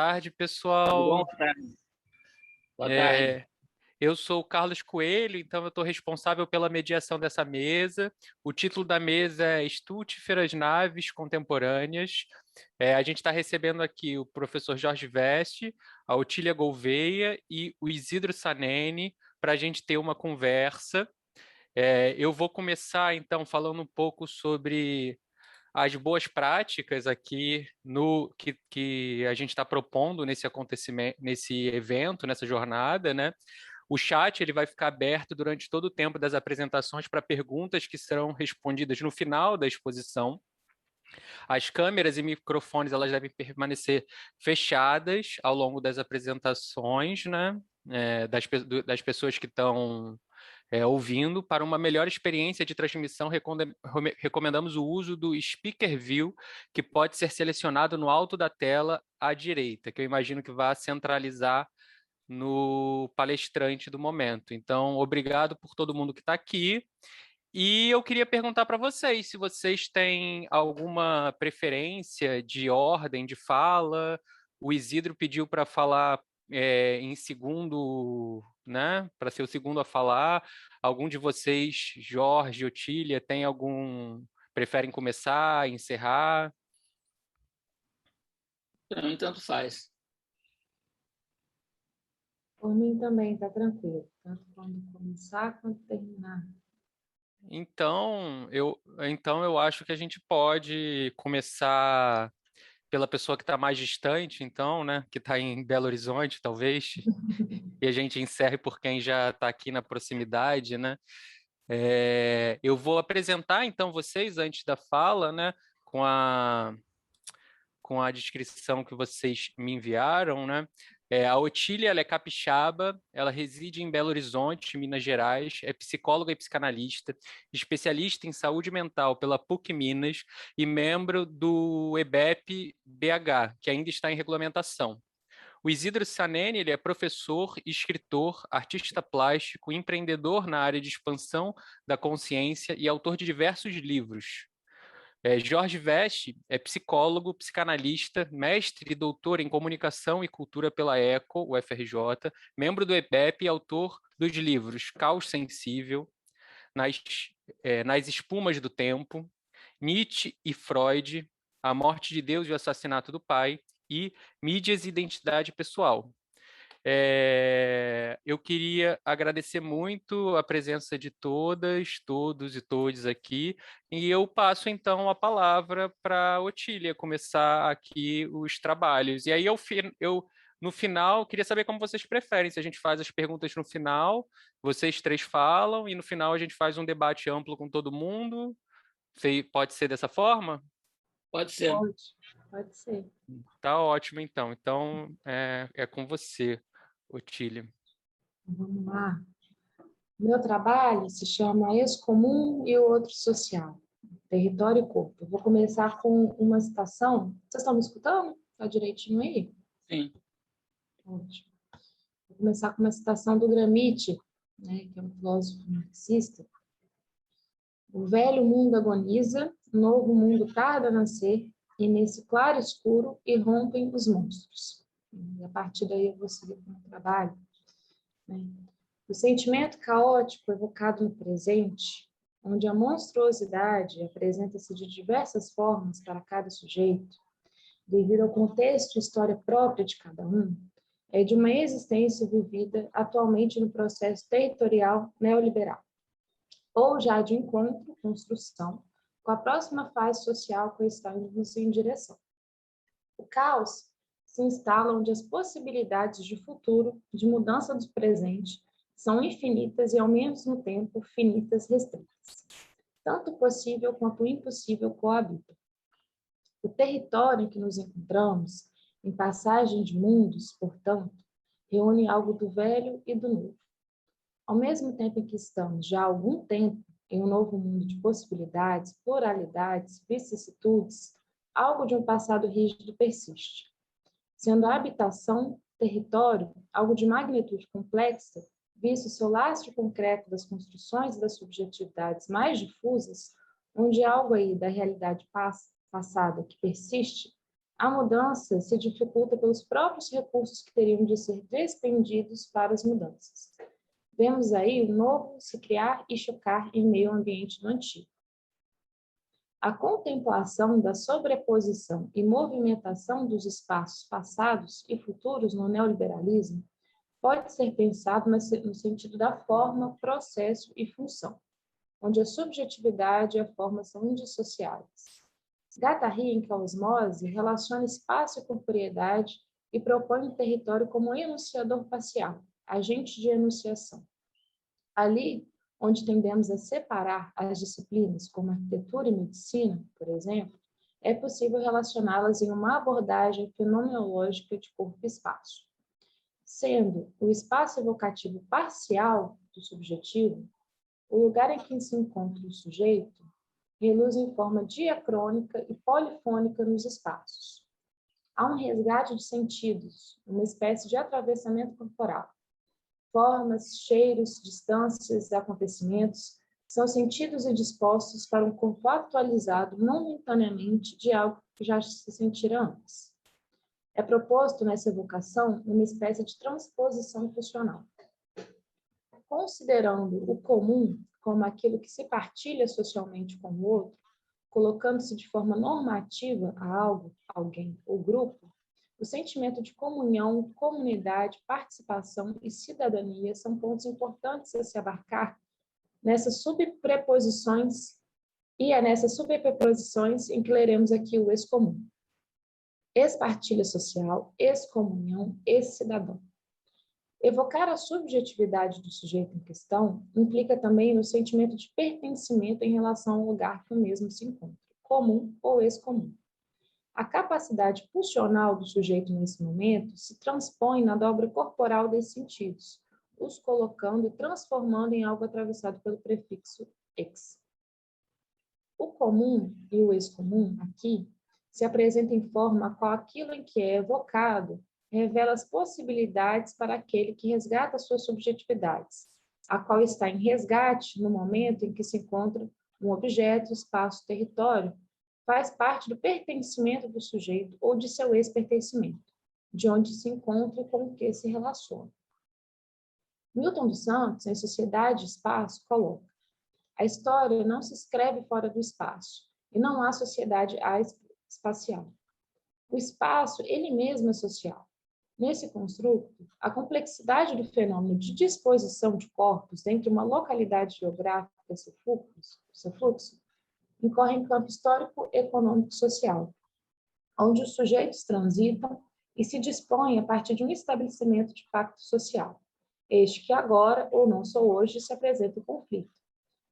tarde, Tudo bom? pessoal. Boa tarde. Boa tarde. É, eu sou o Carlos Coelho, então eu estou responsável pela mediação dessa mesa. O título da mesa é Estúltíferas Naves Contemporâneas. A gente está recebendo aqui o professor Jorge Veste, a Otília Gouveia e o Isidro Saneni para a gente ter uma conversa. Eu vou começar, então, falando um pouco sobre as boas práticas aqui no que a gente está propondo nesse acontecimento, nesse evento, nessa jornada, né? O chat ele vai ficar aberto durante todo o tempo das apresentações para perguntas que serão respondidas no final da exposição. As câmeras e microfones elas devem permanecer fechadas ao longo das apresentações, né? Das pessoas que estão ouvindo. Para uma melhor experiência de transmissão, recomendamos o uso do Speaker View, que pode ser selecionado no alto da tela à direita, que eu imagino que vai centralizar no palestrante do momento. Então, obrigado por todo mundo que está aqui. E eu queria perguntar para vocês se vocês têm alguma preferência de ordem de fala. O Isidro pediu para falar em segundo, né? Para ser o segundo a falar. Algum de vocês, Jorge, Otília, tem algum? Preferem começar, encerrar? Para mim, tanto faz. Por mim também está tranquilo, tanto quando começar quanto terminar. Então eu acho que a gente pode começar pela pessoa que está mais distante, então, né, que está em Belo Horizonte, talvez, e a gente encerre por quem já está aqui na proximidade, né? Eu vou apresentar, então, vocês antes da fala, né, com a descrição que vocês me enviaram, né? A Otília, ela é capixaba, ela reside em Belo Horizonte, Minas Gerais, é psicóloga e psicanalista, especialista em saúde mental pela PUC Minas e membro do EBEP-BH, que ainda está em regulamentação. O Isidro Saneni, ele é professor, escritor, artista plástico, empreendedor na área de expansão da consciência e autor de diversos livros. Jorge Veste é psicólogo, psicanalista, mestre e doutor em comunicação e cultura pela ECO, UFRJ, membro do EBEP e autor dos livros Caos Sensível, nas Espumas do Tempo, Nietzsche e Freud, A Morte de Deus e o Assassinato do Pai e Mídias e Identidade Pessoal. Eu queria agradecer muito a presença de todas, todos e todes aqui, e eu passo então a palavra para a Otília começar aqui os trabalhos. E aí no final, queria saber como vocês preferem, se a gente faz as perguntas no final, vocês três falam, e no final a gente faz um debate amplo com todo mundo. Pode ser dessa forma? Pode ser. Pode ser. Tá ótimo, então. Então, é com você, Otília. Vamos lá. Meu trabalho se chama Ex-Comum e o Outro Social, Território e Corpo. Eu vou começar com uma citação. Vocês estão me escutando? Está direitinho aí? Sim. Ótimo. Vou começar com uma citação do Gramsci, né, que é um filósofo marxista. O velho mundo agoniza, o novo mundo tarda a nascer, e nesse claro escuro irrompem os monstros. E a partir daí eu vou seguir com o trabalho. Né? O sentimento caótico evocado no presente, onde a monstruosidade apresenta-se de diversas formas para cada sujeito, devido ao contexto e história própria de cada um, é de uma existência vivida atualmente no processo territorial neoliberal, ou já de encontro, construção, com a próxima fase social que estamos em direção. O caos se instala onde as possibilidades de futuro, de mudança do presente, são infinitas e, ao mesmo tempo, finitas restritas. Tanto o possível quanto o impossível coabitam. O território em que nos encontramos, em passagem de mundos, portanto, reúne algo do velho e do novo. Ao mesmo tempo em que estamos, já há algum tempo, em um novo mundo de possibilidades, pluralidades, vicissitudes, algo de um passado rígido persiste. Sendo a habitação, território, algo de magnitude complexa, visto o seu lastro concreto das construções e das subjetividades mais difusas, onde algo aí da realidade passada que persiste, A mudança se dificulta pelos próprios recursos que teriam de ser despendidos para as mudanças. Vemos aí o novo se criar e chocar em meio ao ambiente do antigo. A contemplação da sobreposição e movimentação dos espaços passados e futuros no neoliberalismo pode ser pensado no sentido da forma, processo e função, onde a subjetividade e a forma são indissociáveis. Guattari, em Osmose, relaciona espaço e corporeidade e propõe o território como enunciador parcial, agente de enunciação. Ali, onde tendemos a separar as disciplinas, como arquitetura e medicina, por exemplo, é possível relacioná-las em uma abordagem fenomenológica de corpo e espaço. Sendo o espaço evocativo parcial do subjetivo, o lugar em que se encontra o sujeito reluz em forma diacrônica e polifônica nos espaços. Há um resgate de sentidos, uma espécie de atravessamento corporal. Formas, cheiros, distâncias, acontecimentos são sentidos e dispostos para um corpo atualizado momentaneamente de algo que já se sentira antes. É proposto nessa evocação uma espécie de transposição funcional. Considerando o comum como aquilo que se partilha socialmente com o outro, colocando-se de forma normativa a algo, alguém ou grupo, o sentimento de comunhão, comunidade, participação e cidadania são pontos importantes a se abarcar nessas subpreposições, e é nessas subpreposições em que leremos aqui o ex-comum. Ex-partilha social, ex-comunhão, ex-cidadão. Evocar a subjetividade do sujeito em questão implica também no sentimento de pertencimento em relação ao lugar que o mesmo se encontra, comum ou ex-comum. A capacidade pulsional do sujeito nesse momento se transpõe na dobra corporal desses sentidos, os colocando e transformando em algo atravessado pelo prefixo ex. O comum e o ex-comum, aqui, se apresentam em forma a qual aquilo em que é evocado revela as possibilidades para aquele que resgata suas subjetividades, a qual está em resgate no momento em que se encontra um objeto, espaço, território, faz parte do pertencimento do sujeito ou de seu ex-pertencimento, de onde se encontra e com o que se relaciona. Milton dos Santos, em Sociedade e Espaço, coloca: a história não se escreve fora do espaço, e não há sociedade espacial. O espaço, ele mesmo é social. Nesse construto, a complexidade do fenômeno de disposição de corpos entre uma localidade geográfica e seu fluxo, incorre em campo histórico, econômico e social, onde os sujeitos transitam e se dispõem a partir de um estabelecimento de pacto social, este que agora, ou não só hoje, se apresenta em conflito,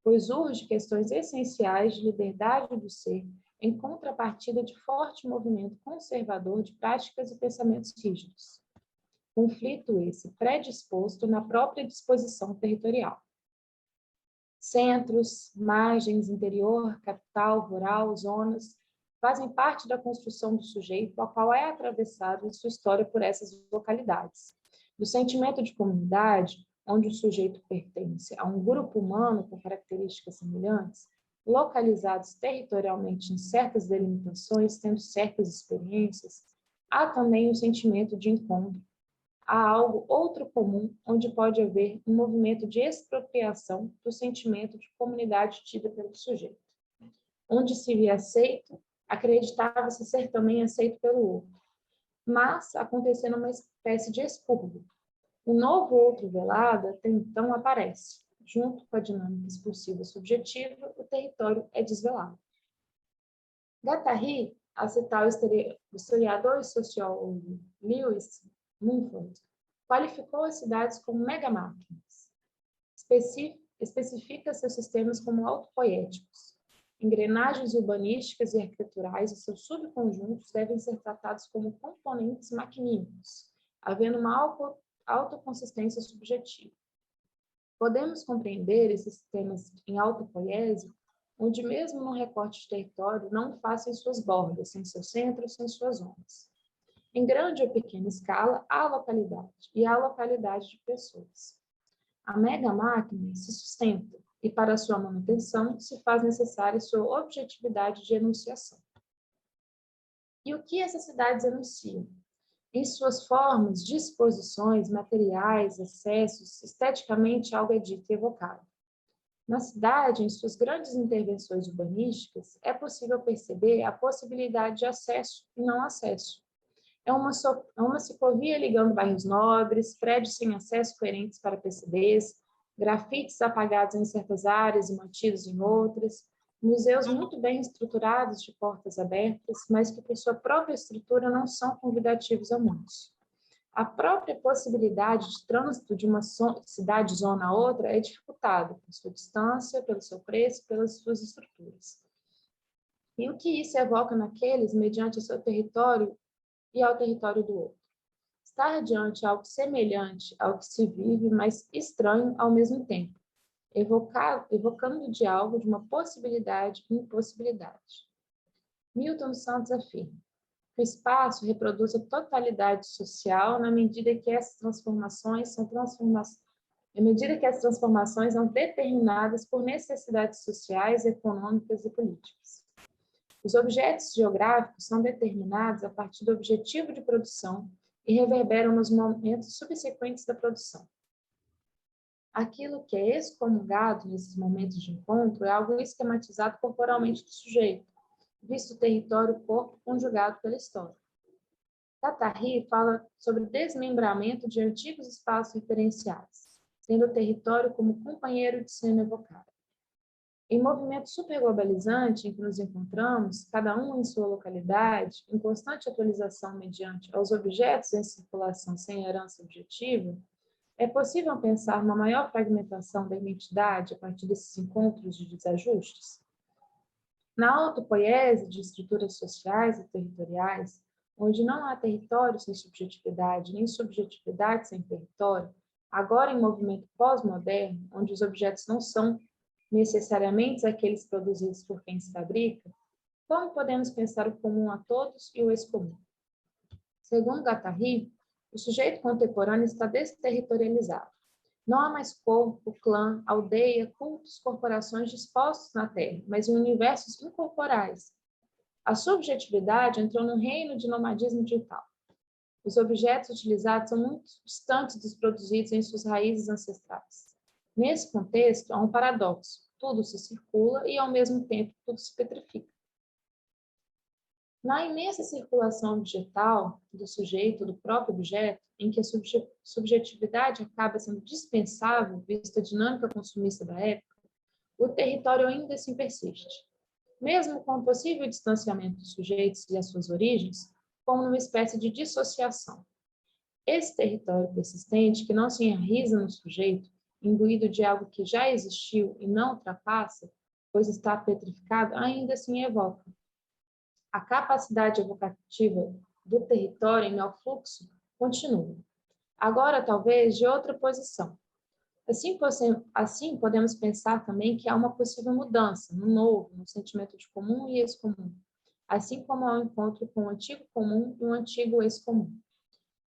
pois urge questões essenciais de liberdade do ser em contrapartida de forte movimento conservador de práticas e pensamentos rígidos. Conflito esse predisposto na própria disposição territorial. Centros, margens, interior, capital, rural, zonas, fazem parte da construção do sujeito, ao qual é atravessado em sua história por essas localidades. Do sentimento de comunidade, onde o sujeito pertence a um grupo humano com características semelhantes, localizados territorialmente em certas delimitações, tendo certas experiências, há também o sentimento de encontro. Há algo outro comum, onde pode haver um movimento de expropriação do sentimento de comunidade tida pelo sujeito. Onde se via aceito, acreditava-se ser também aceito pelo outro, mas acontecendo uma espécie de expurgo. Um novo outro velado até então aparece. Junto com a dinâmica expulsiva subjetiva, o território é desvelado. Guattari, a citar o historiador e sociólogo Lewis Mumford, qualificou as cidades como megamáquinas. Especifica seus sistemas como autopoéticos. Engrenagens urbanísticas e arquiteturais e seus subconjuntos devem ser tratados como componentes maquinímicos, havendo uma autoconsistência subjetiva. Podemos compreender esses sistemas em autopoiese, onde mesmo no recorte de território não fazem suas bordas, sem seu centro, sem suas zonas. Em grande ou pequena escala, há localidade, e há localidade de pessoas. A mega-máquina se sustenta, e para sua manutenção se faz necessária sua objetividade de enunciação. E o que essas cidades anunciam? Em suas formas, disposições, materiais, acessos, esteticamente algo é dito e evocado. Na cidade, em suas grandes intervenções urbanísticas, é possível perceber a possibilidade de acesso e não acesso. É uma ciclovia ligando bairros nobres, prédios sem acesso coerentes para PCDs, grafites apagados em certas áreas e mantidos em outras, museus muito bem estruturados de portas abertas, mas que por sua própria estrutura não são convidativos a muitos. A própria possibilidade de trânsito de uma cidade-zona a outra é dificultada por sua distância, pelo seu preço, pelas suas estruturas. E o que isso evoca naqueles mediante o seu território e ao território do outro? Estar diante algo semelhante ao que se vive, mas estranho ao mesmo tempo, evocando de algo de uma possibilidade e impossibilidade. Milton Santos afirma: o espaço reproduz a totalidade social na medida que essas transformações são determinadas por necessidades sociais, econômicas e políticas. Os objetos geográficos são determinados a partir do objetivo de produção e reverberam nos momentos subsequentes da produção. Aquilo que é excomungado nesses momentos de encontro é algo esquematizado corporalmente do sujeito, visto o território corpo conjugado pela história. Guattari fala sobre desmembramento de antigos espaços referenciais, tendo o território como companheiro de cena evocada. Em movimento superglobalizante em que nos encontramos, cada um em sua localidade, em constante atualização mediante aos objetos em circulação sem herança objetiva, é possível pensar uma maior fragmentação da identidade a partir desses encontros de desajustes? Na autopoiese de estruturas sociais e territoriais, onde não há território sem subjetividade, nem subjetividade sem território, agora em movimento pós-moderno, onde os objetos não são necessariamente aqueles produzidos por quem se fabrica, como podemos pensar o comum a todos e o excomum? Segundo Guattari, o sujeito contemporâneo está desterritorializado. Não há mais corpo, clã, aldeia, cultos, corporações dispostos na Terra, mas em universos incorporais. A subjetividade entrou no reino de nomadismo digital. Os objetos utilizados são muito distantes dos produzidos em suas raízes ancestrais. Nesse contexto, há um paradoxo. Tudo se circula e, ao mesmo tempo, tudo se petrifica. Na imensa circulação digital do sujeito, do próprio objeto, em que a subjetividade acaba sendo dispensável, vista a dinâmica consumista da época, o território ainda assim persiste. Mesmo com o possível distanciamento dos sujeitos e as suas origens, como numa espécie de dissociação. Esse território persistente, que não se enraiza no sujeito, imbuído de algo que já existiu e não ultrapassa, pois está petrificado, ainda assim evoca. A capacidade evocativa do território em neofluxo continua. Agora, talvez, de outra posição. Assim, podemos pensar também que há uma possível mudança, no novo, no sentimento de comum e excomum, assim como há um encontro com o antigo comum e um antigo excomum.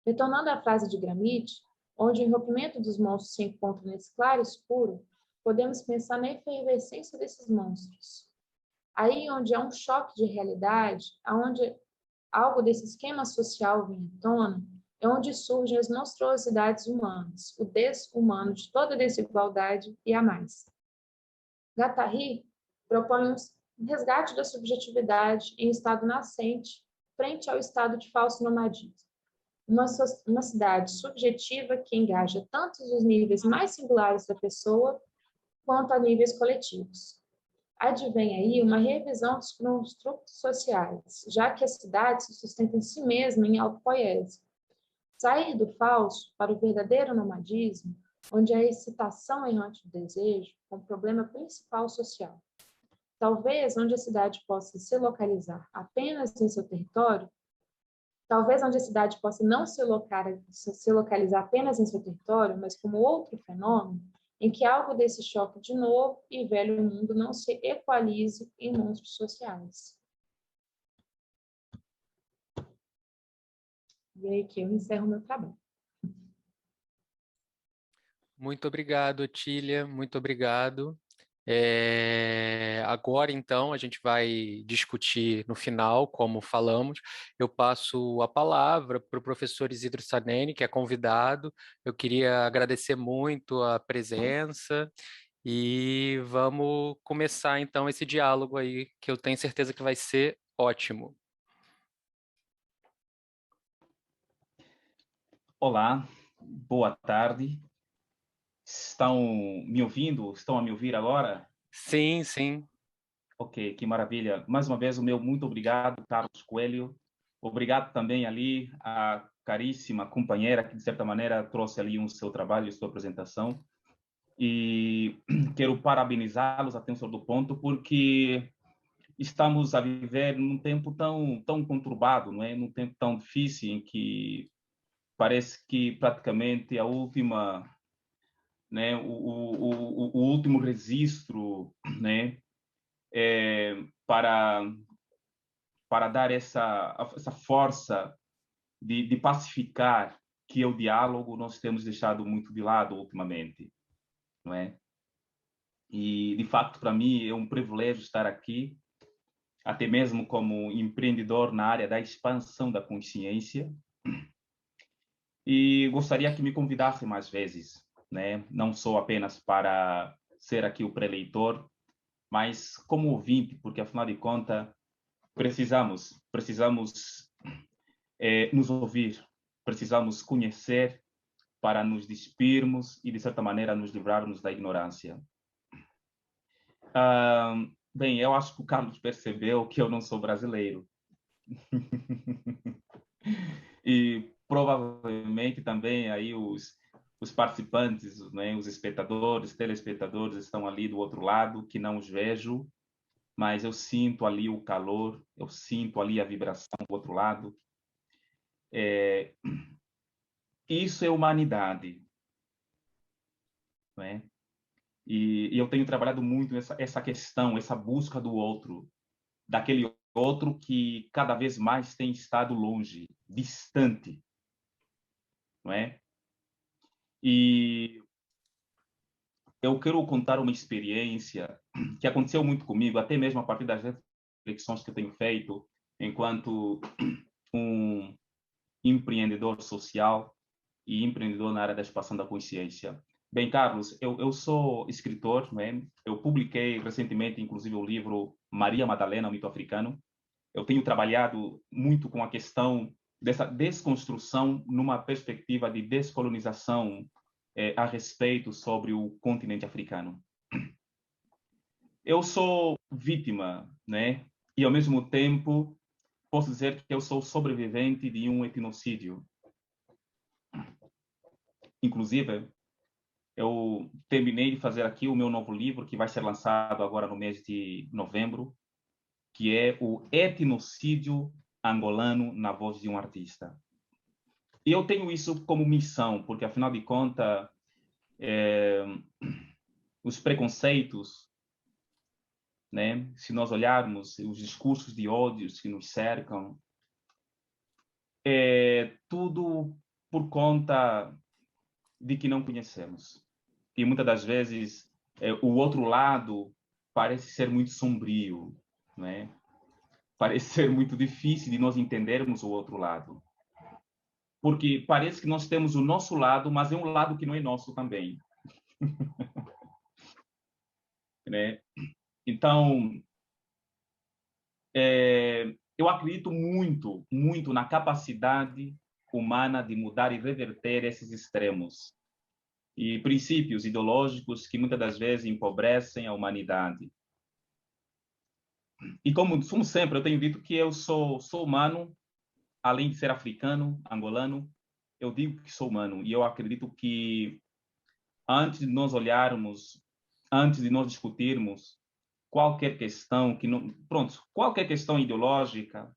Retornando à frase de Gramsci, onde o rompimento dos monstros se encontra nesse claro escuro, podemos pensar na efervescência desses monstros. Aí onde há um choque de realidade, onde algo desse esquema social vem à tona, é onde surgem as monstruosidades humanas, o desumano de toda desigualdade e a mais. Guattari propõe um resgate da subjetividade em estado nascente frente ao estado de falso nomadismo. Uma cidade subjetiva que engaja tanto os níveis mais singulares da pessoa quanto a níveis coletivos. Advém aí uma revisão dos construtos sociais, já que a cidade se sustenta em si mesma em autopoiese. Sair do falso para o verdadeiro nomadismo, onde a excitação errante do desejo é um problema principal social. Talvez onde a cidade possa se localizar apenas em seu território, talvez onde a cidade possa não se localizar apenas em seu território, mas como outro fenômeno, em que algo desse choque de novo e velho mundo não se equalize em monstros sociais. E aí que eu encerro meu trabalho. Muito obrigado, Otília, muito obrigado. Agora, então, a gente vai discutir no final, como falamos. Eu passo a palavra para o professor Isidro Saneni, que é convidado. Eu queria agradecer muito a presença e vamos começar, então, esse diálogo aí, que eu tenho certeza que vai ser ótimo. Olá, boa tarde. Estão me ouvindo? Estão a me ouvir agora? Sim, sim. Ok, que maravilha. Mais uma vez, o meu muito obrigado, Carlos Coelho. Obrigado também ali à caríssima companheira que, de certa maneira, trouxe ali um seu trabalho e sua apresentação. E quero parabenizá-los, atenção do ponto, porque estamos a viver num tempo tão conturbado, não é? Num tempo tão difícil em que parece que praticamente a última, né, o último registro, né, para dar essa força de pacificar, que é o diálogo, nós temos deixado muito de lado ultimamente, não é? E de fato para mim é um privilégio estar aqui, até mesmo como empreendedor na área da expansão da consciência, e gostaria que me convidasse mais vezes, né? Não só apenas para ser aqui o preleitor, mas como ouvinte, porque afinal de contas precisamos nos ouvir, precisamos conhecer para nos despirmos e de certa maneira nos livrarmos da ignorância. Bem, eu acho que o Carlos percebeu que eu não sou brasileiro. E provavelmente também aí os participantes, né, os espectadores, telespectadores estão ali do outro lado, que não os vejo, mas eu sinto ali o calor, eu sinto ali a vibração do outro lado. Isso é humanidade, né? E eu tenho trabalhado muito essa questão, essa busca do outro, daquele outro que cada vez mais tem estado longe, distante, não é? E eu quero contar uma experiência que aconteceu muito comigo, até mesmo a partir das reflexões que eu tenho feito enquanto um empreendedor social e empreendedor na área da expansão da consciência. Bem, Carlos, eu sou escritor, né? Eu publiquei recentemente, inclusive, o livro Maria Madalena, o mito africano. Eu tenho trabalhado muito com a questão dessa desconstrução numa perspectiva de descolonização a respeito sobre o continente africano. Eu sou vítima, né? E, ao mesmo tempo, posso dizer que eu sou sobrevivente de um etnocídio. Inclusive, eu terminei de fazer aqui o meu novo livro, que vai ser lançado agora no mês de novembro, que é o Etnocídio Angolano na Voz de um Artista. E eu tenho isso como missão, porque, afinal de contas, os preconceitos, né, se nós olharmos os discursos de ódio que nos cercam, tudo por conta de que não conhecemos. E muitas das vezes o outro lado parece ser muito sombrio, né? Parece ser muito difícil de nós entendermos o outro lado. Porque parece que nós temos o nosso lado, mas é um lado que não é nosso também. Né? Então, eu acredito muito, muito na capacidade humana de mudar e reverter esses extremos e princípios ideológicos que muitas das vezes empobrecem a humanidade. E como sempre, eu tenho dito que eu sou humano, além de ser africano, angolano, eu digo que sou humano. E eu acredito que antes de nós olharmos, antes de nós discutirmos qualquer questão que não, pronto, qualquer questão ideológica,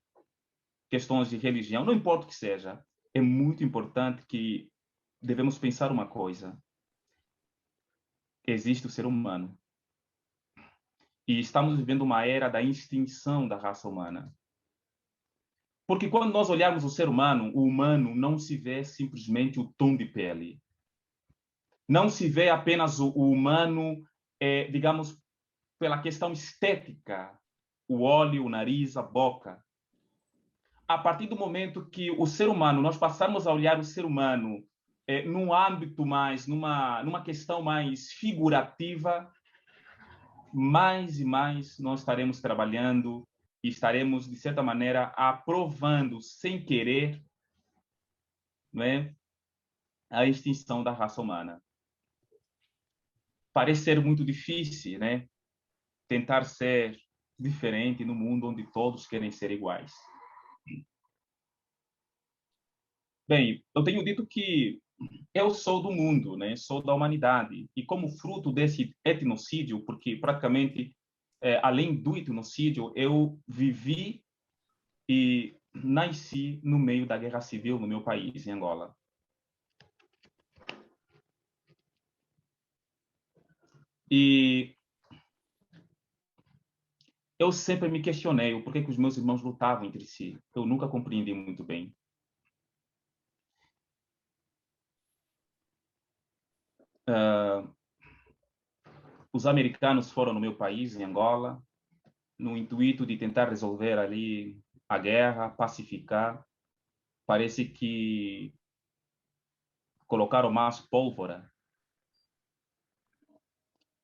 questões de religião, não importa o que seja, é muito importante que devemos pensar uma coisa: existe o ser humano. E estamos vivendo uma era da extinção da raça humana. Porque quando nós olharmos o ser humano, o humano não se vê simplesmente o tom de pele. Não se vê apenas o humano, digamos, pela questão estética, o olho, o nariz, a boca. A partir do momento que o ser humano, nós passarmos a olhar o ser humano num âmbito mais, numa questão mais figurativa, mais e mais nós estaremos trabalhando e estaremos, de certa maneira, aprovando, sem querer, não é, a extinção da raça humana. Parece ser muito difícil, né? Tentar ser diferente no mundo onde todos querem ser iguais. Bem, eu tenho dito que eu sou do mundo, né? Sou da humanidade. E como fruto desse etnocídio, porque praticamente, além do etnocídio, eu vivi e nasci no meio da guerra civil no meu país, em Angola. E eu sempre me questionei o porquê que os meus irmãos lutavam entre si. Eu nunca compreendi muito bem. Os americanos foram no meu país, em Angola, no intuito de tentar resolver ali a guerra, pacificar. Parece que colocaram mais pólvora.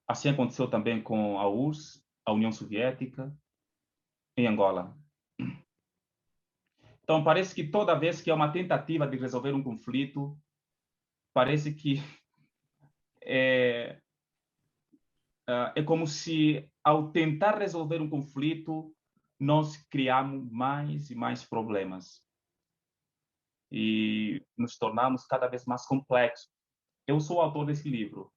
Assim aconteceu também com a URSS, a União Soviética, em Angola. Então, parece que toda vez que há uma tentativa de resolver um conflito, parece que é como se, ao tentar resolver um conflito, nós criamos mais e mais problemas. E nos tornamos cada vez mais complexos. Eu sou o autor desse livro,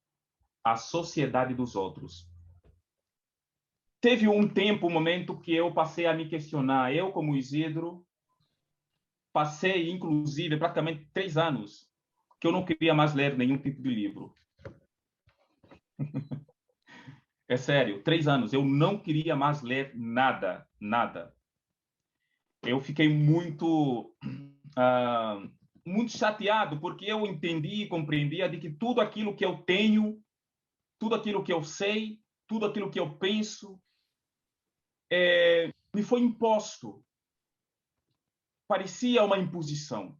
A Sociedade dos Outros. Teve um tempo, um momento que eu passei a me questionar. Eu, como Isidro, passei, inclusive, praticamente 3 anos que eu não queria mais ler nenhum tipo de livro. É sério, 3 anos. Eu não queria mais ler nada, nada. Eu fiquei muito, muito chateado, porque eu entendi e compreendia de que tudo aquilo que eu tenho, tudo aquilo que eu sei, tudo aquilo que eu penso, me foi imposto. Parecia uma imposição.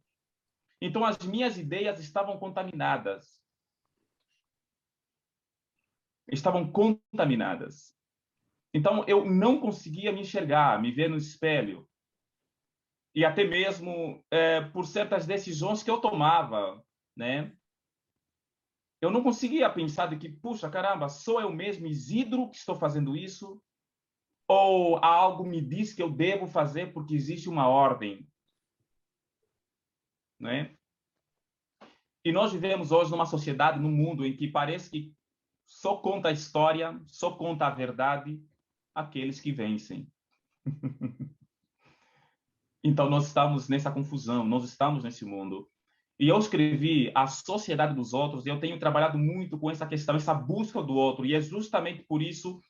Então, as minhas ideias estavam contaminadas. Estavam contaminadas. Então, eu não conseguia me enxergar, me ver no espelho. E até mesmo por certas decisões que eu tomava, né? Eu não conseguia pensar de que, puxa, caramba, sou eu mesmo, Isidro, que estou fazendo isso? Ou algo me diz que eu devo fazer porque existe uma ordem, né? E nós vivemos hoje numa sociedade, num mundo em que parece que só conta a história, só conta a verdade aqueles que vencem. Então, nós estamos nessa confusão, nós estamos nesse mundo. E eu escrevi A Sociedade dos Outros, e eu tenho trabalhado muito com essa questão, essa busca do outro, e é justamente por isso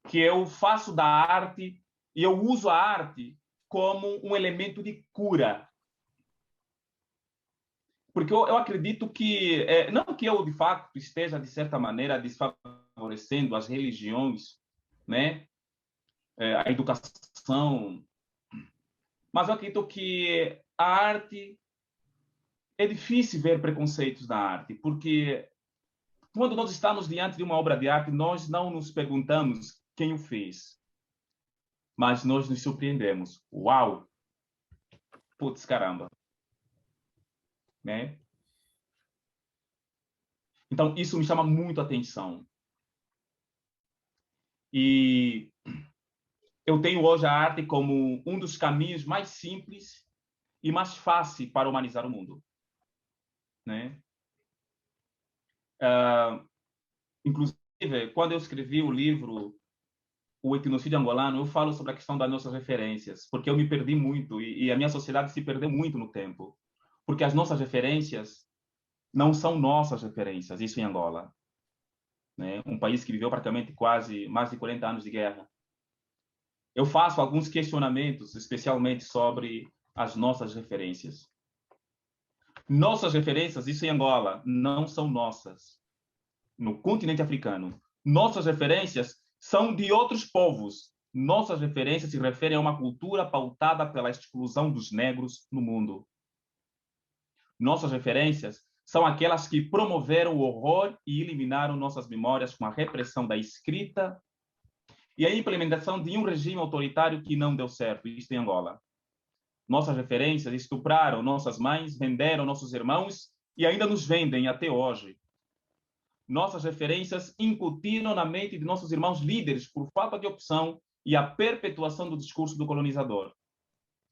que eu faço da arte, e eu uso a arte como um elemento de cura. Porque eu acredito que, não que eu, de fato, esteja, de certa maneira, desfavorecendo as religiões, né? A educação, mas eu acredito que a arte, é difícil ver preconceitos na arte, porque quando nós estamos diante de uma obra de arte, nós não nos perguntamos quem o fez, mas nós nos surpreendemos. Uau! Putz, caramba! Né? Então, isso me chama muito a atenção. E eu tenho hoje a arte como um dos caminhos mais simples e mais fácil para humanizar o mundo. Né? Inclusive, quando eu escrevi o livro O Etnocídio Angolano, eu falo sobre a questão das nossas referências, porque eu me perdi muito e a minha sociedade se perdeu muito no tempo, porque as nossas referências não são nossas referências, isso em Angola, né? Um país que viveu praticamente quase mais de 40 anos de guerra. Eu faço alguns questionamentos, especialmente sobre as nossas referências. Nossas referências, isso em Angola, não são nossas. No continente africano, nossas referências são de outros povos. Nossas referências se referem a uma cultura pautada pela exclusão dos negros no mundo. Nossas referências são aquelas que promoveram o horror e eliminaram nossas memórias com a repressão da escrita e a implementação de um regime autoritário que não deu certo, isto em Angola. Nossas referências estupraram nossas mães, venderam nossos irmãos e ainda nos vendem até hoje. Nossas referências incutiram na mente de nossos irmãos líderes por falta de opção e a perpetuação do discurso do colonizador.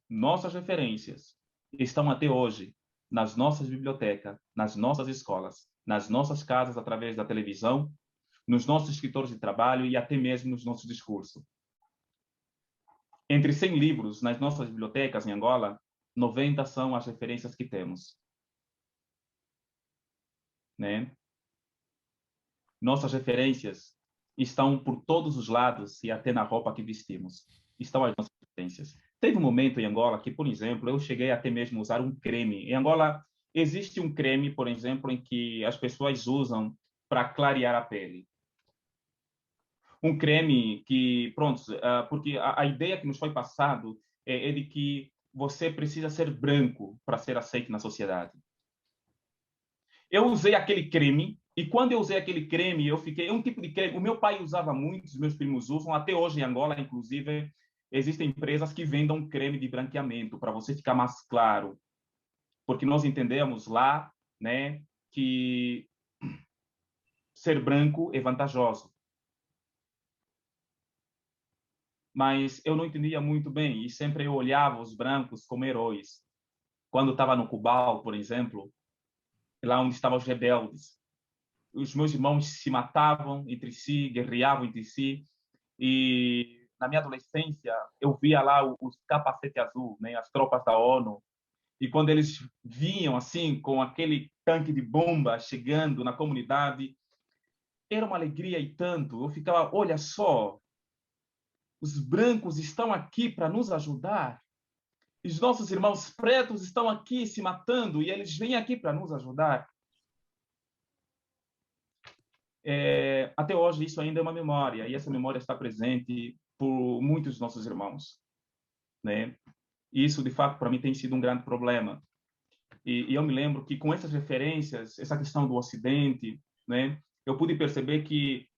Nossas referências estão até hoje nas nossas bibliotecas, nas nossas escolas, nas nossas casas através da televisão, nos nossos escritores de trabalho e até mesmo nos nossos discursos. Entre 100 livros nas nossas bibliotecas em Angola, 90 são as referências que temos. Né? Nossas referências estão por todos os lados e até na roupa que vestimos. Estão as nossas referências. Teve um momento em Angola que, por exemplo, eu cheguei até mesmo a usar um creme. Em Angola, existe um creme, por exemplo, em que as pessoas usam para clarear a pele. Um creme que, pronto, porque a ideia que nos foi passado é de que você precisa ser branco para ser aceito na sociedade. Eu usei aquele creme, e quando eu usei aquele creme, eu fiquei... É um tipo de creme, o meu pai usava muito, os meus primos usam, até hoje em Angola, inclusive, existem empresas que vendem creme de branqueamento para você ficar mais claro. Porque nós entendemos lá, né, que ser branco é vantajoso. Mas eu não entendia muito bem, e sempre eu olhava os brancos como heróis. Quando estava no Cubal, por exemplo, lá onde estavam os rebeldes, os meus irmãos se matavam entre si, guerreavam entre si, e na minha adolescência eu via lá os capacete azul, né, as tropas da ONU, e quando eles vinham assim com aquele tanque de bomba chegando na comunidade, era uma alegria e tanto. Eu ficava, olha só, os brancos estão aqui para nos ajudar. Os nossos irmãos pretos estão aqui se matando e eles vêm aqui para nos ajudar. Até hoje isso ainda é uma memória, e essa memória está presente por muitos dos nossos irmãos, né? Isso, de fato, para mim tem sido um grande problema. E eu me lembro que com essas referências, essa questão do Ocidente, né, eu pude perceber que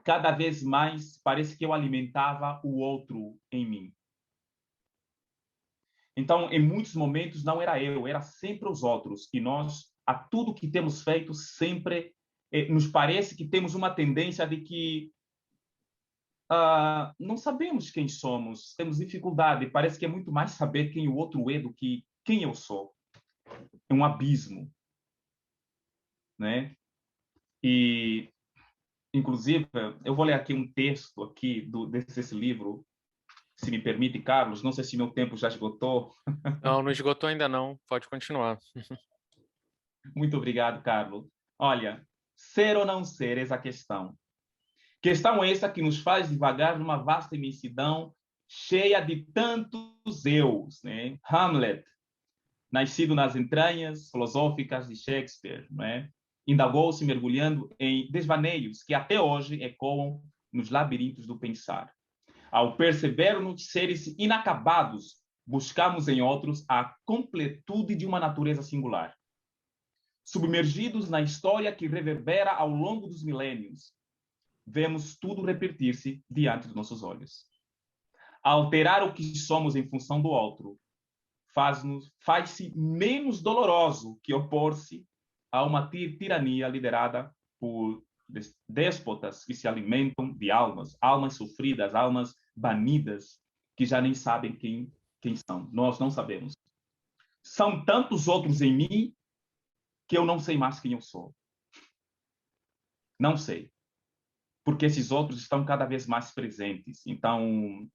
cada vez mais parece que eu alimentava o outro em mim. Então, em muitos momentos, não era eu, era sempre os outros. E nós, a tudo que temos feito, sempre nos parece que temos uma tendência de que não sabemos quem somos, temos dificuldade. Parece que é muito mais saber quem o outro é do que quem eu sou. É um abismo, né? E, inclusive, eu vou ler aqui um texto aqui desse livro, se me permite, Carlos. Não sei se meu tempo já esgotou. Não, não esgotou ainda não. Pode continuar. Muito obrigado, Carlos. Olha, ser ou não ser, eis a questão. Questão essa que nos faz divagar numa vasta imensidão cheia de tantos eus, né? Hamlet, nascido nas entranhas filosóficas de Shakespeare, né? Indagou-se mergulhando em desvaneios que até hoje ecoam nos labirintos do pensar. Ao perceber-nos seres inacabados, buscamos em outros a completude de uma natureza singular. Submergidos na história que reverbera ao longo dos milênios, vemos tudo repetir-se diante dos nossos olhos. Alterar o que somos em função do outro faz-se menos doloroso que opor-se a uma tirania liderada por déspotas que se alimentam de almas sofridas, almas banidas, que já nem sabem quem são. Nós não sabemos. São tantos outros em mim que eu não sei mais quem eu sou. Não sei. Porque esses outros estão cada vez mais presentes. Então,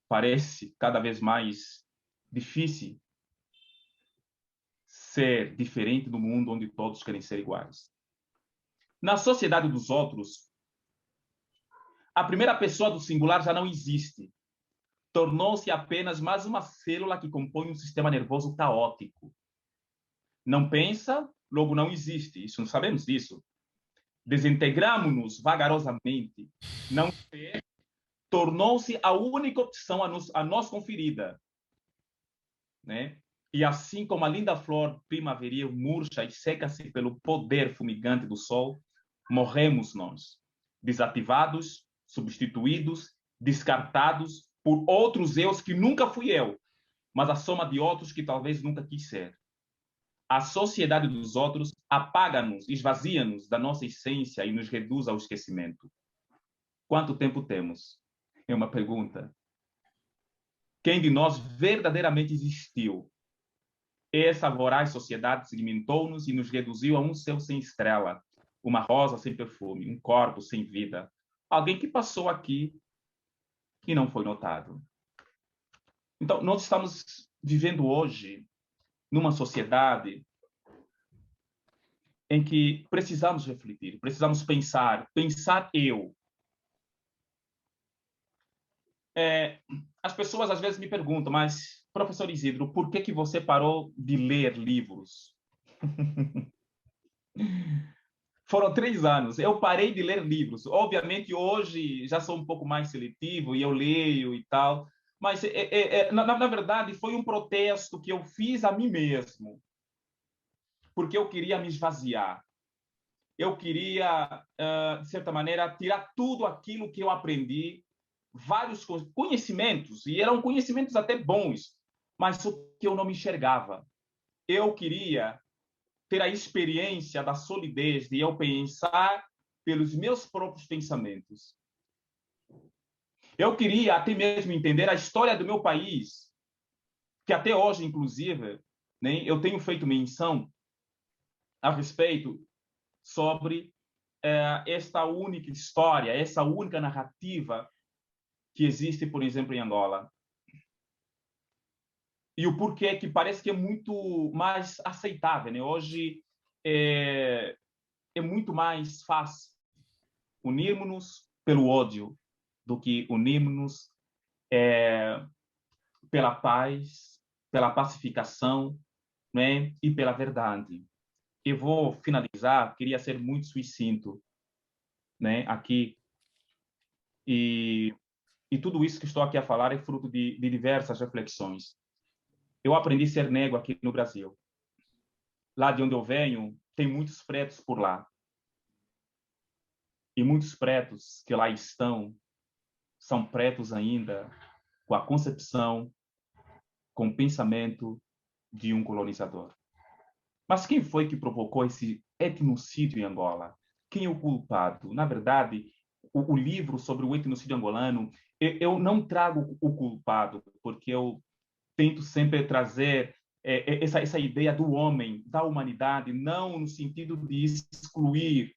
parece cada vez mais difícil ser diferente do mundo onde todos querem ser iguais. Na sociedade dos outros, a primeira pessoa do singular já não existe. Tornou-se apenas mais uma célula que compõe um sistema nervoso caótico. Não pensa, logo não existe. Isso não sabemos disso. desintegramos-nos vagarosamente, não ser, tornou-se a única opção a nós conferida, né? E assim como a linda flor primaveril murcha e seca-se pelo poder fumigante do sol, morremos nós, desativados, substituídos, descartados por outros eus que nunca fui eu, mas a soma de outros que talvez nunca quis ser. A sociedade dos outros apaga-nos, esvazia-nos da nossa essência e nos reduz ao esquecimento. Quanto tempo temos? É uma pergunta. Quem de nós verdadeiramente existiu? Essa voraz sociedade segmentou-nos e nos reduziu a um céu sem estrela, uma rosa sem perfume, um corpo sem vida. Alguém que passou aqui e não foi notado. Então, nós estamos vivendo hoje numa sociedade em que precisamos refletir, precisamos pensar eu. As pessoas às vezes me perguntam, mas, professor Isidro, por que você parou de ler livros? Foram 3 anos. Eu parei de ler livros. Obviamente, hoje já sou um pouco mais seletivo e eu leio e tal. Mas, na verdade, foi um protesto que eu fiz a mim mesmo. Porque eu queria me esvaziar. Eu queria, de certa maneira, tirar tudo aquilo que eu aprendi, vários conhecimentos, e eram conhecimentos até bons, mas o que eu não me enxergava. Eu queria ter a experiência da solidez de eu pensar pelos meus próprios pensamentos. Eu queria até mesmo entender a história do meu país, que até hoje, inclusive, né, eu tenho feito menção a respeito sobre esta única história, essa única narrativa que existe, por exemplo, em Angola. E o porquê que parece que é muito mais aceitável, né? Hoje é muito mais fácil unirmos-nos pelo ódio do que unirmos-nos pela paz, pela pacificação, né? E pela verdade. Eu vou finalizar, queria ser muito sucinto, né? Aqui. E tudo isso que estou aqui a falar é fruto de diversas reflexões. Eu aprendi a ser negro aqui no Brasil. Lá de onde eu venho, tem muitos pretos por lá. E muitos pretos que lá estão são pretos ainda com a concepção, com o pensamento de um colonizador. Mas quem foi que provocou esse etnocídio em Angola? Quem é o culpado? Na verdade, o livro sobre o etnocídio angolano, eu não trago o culpado, porque eu tento sempre trazer essa ideia do homem, da humanidade, não no sentido de excluir,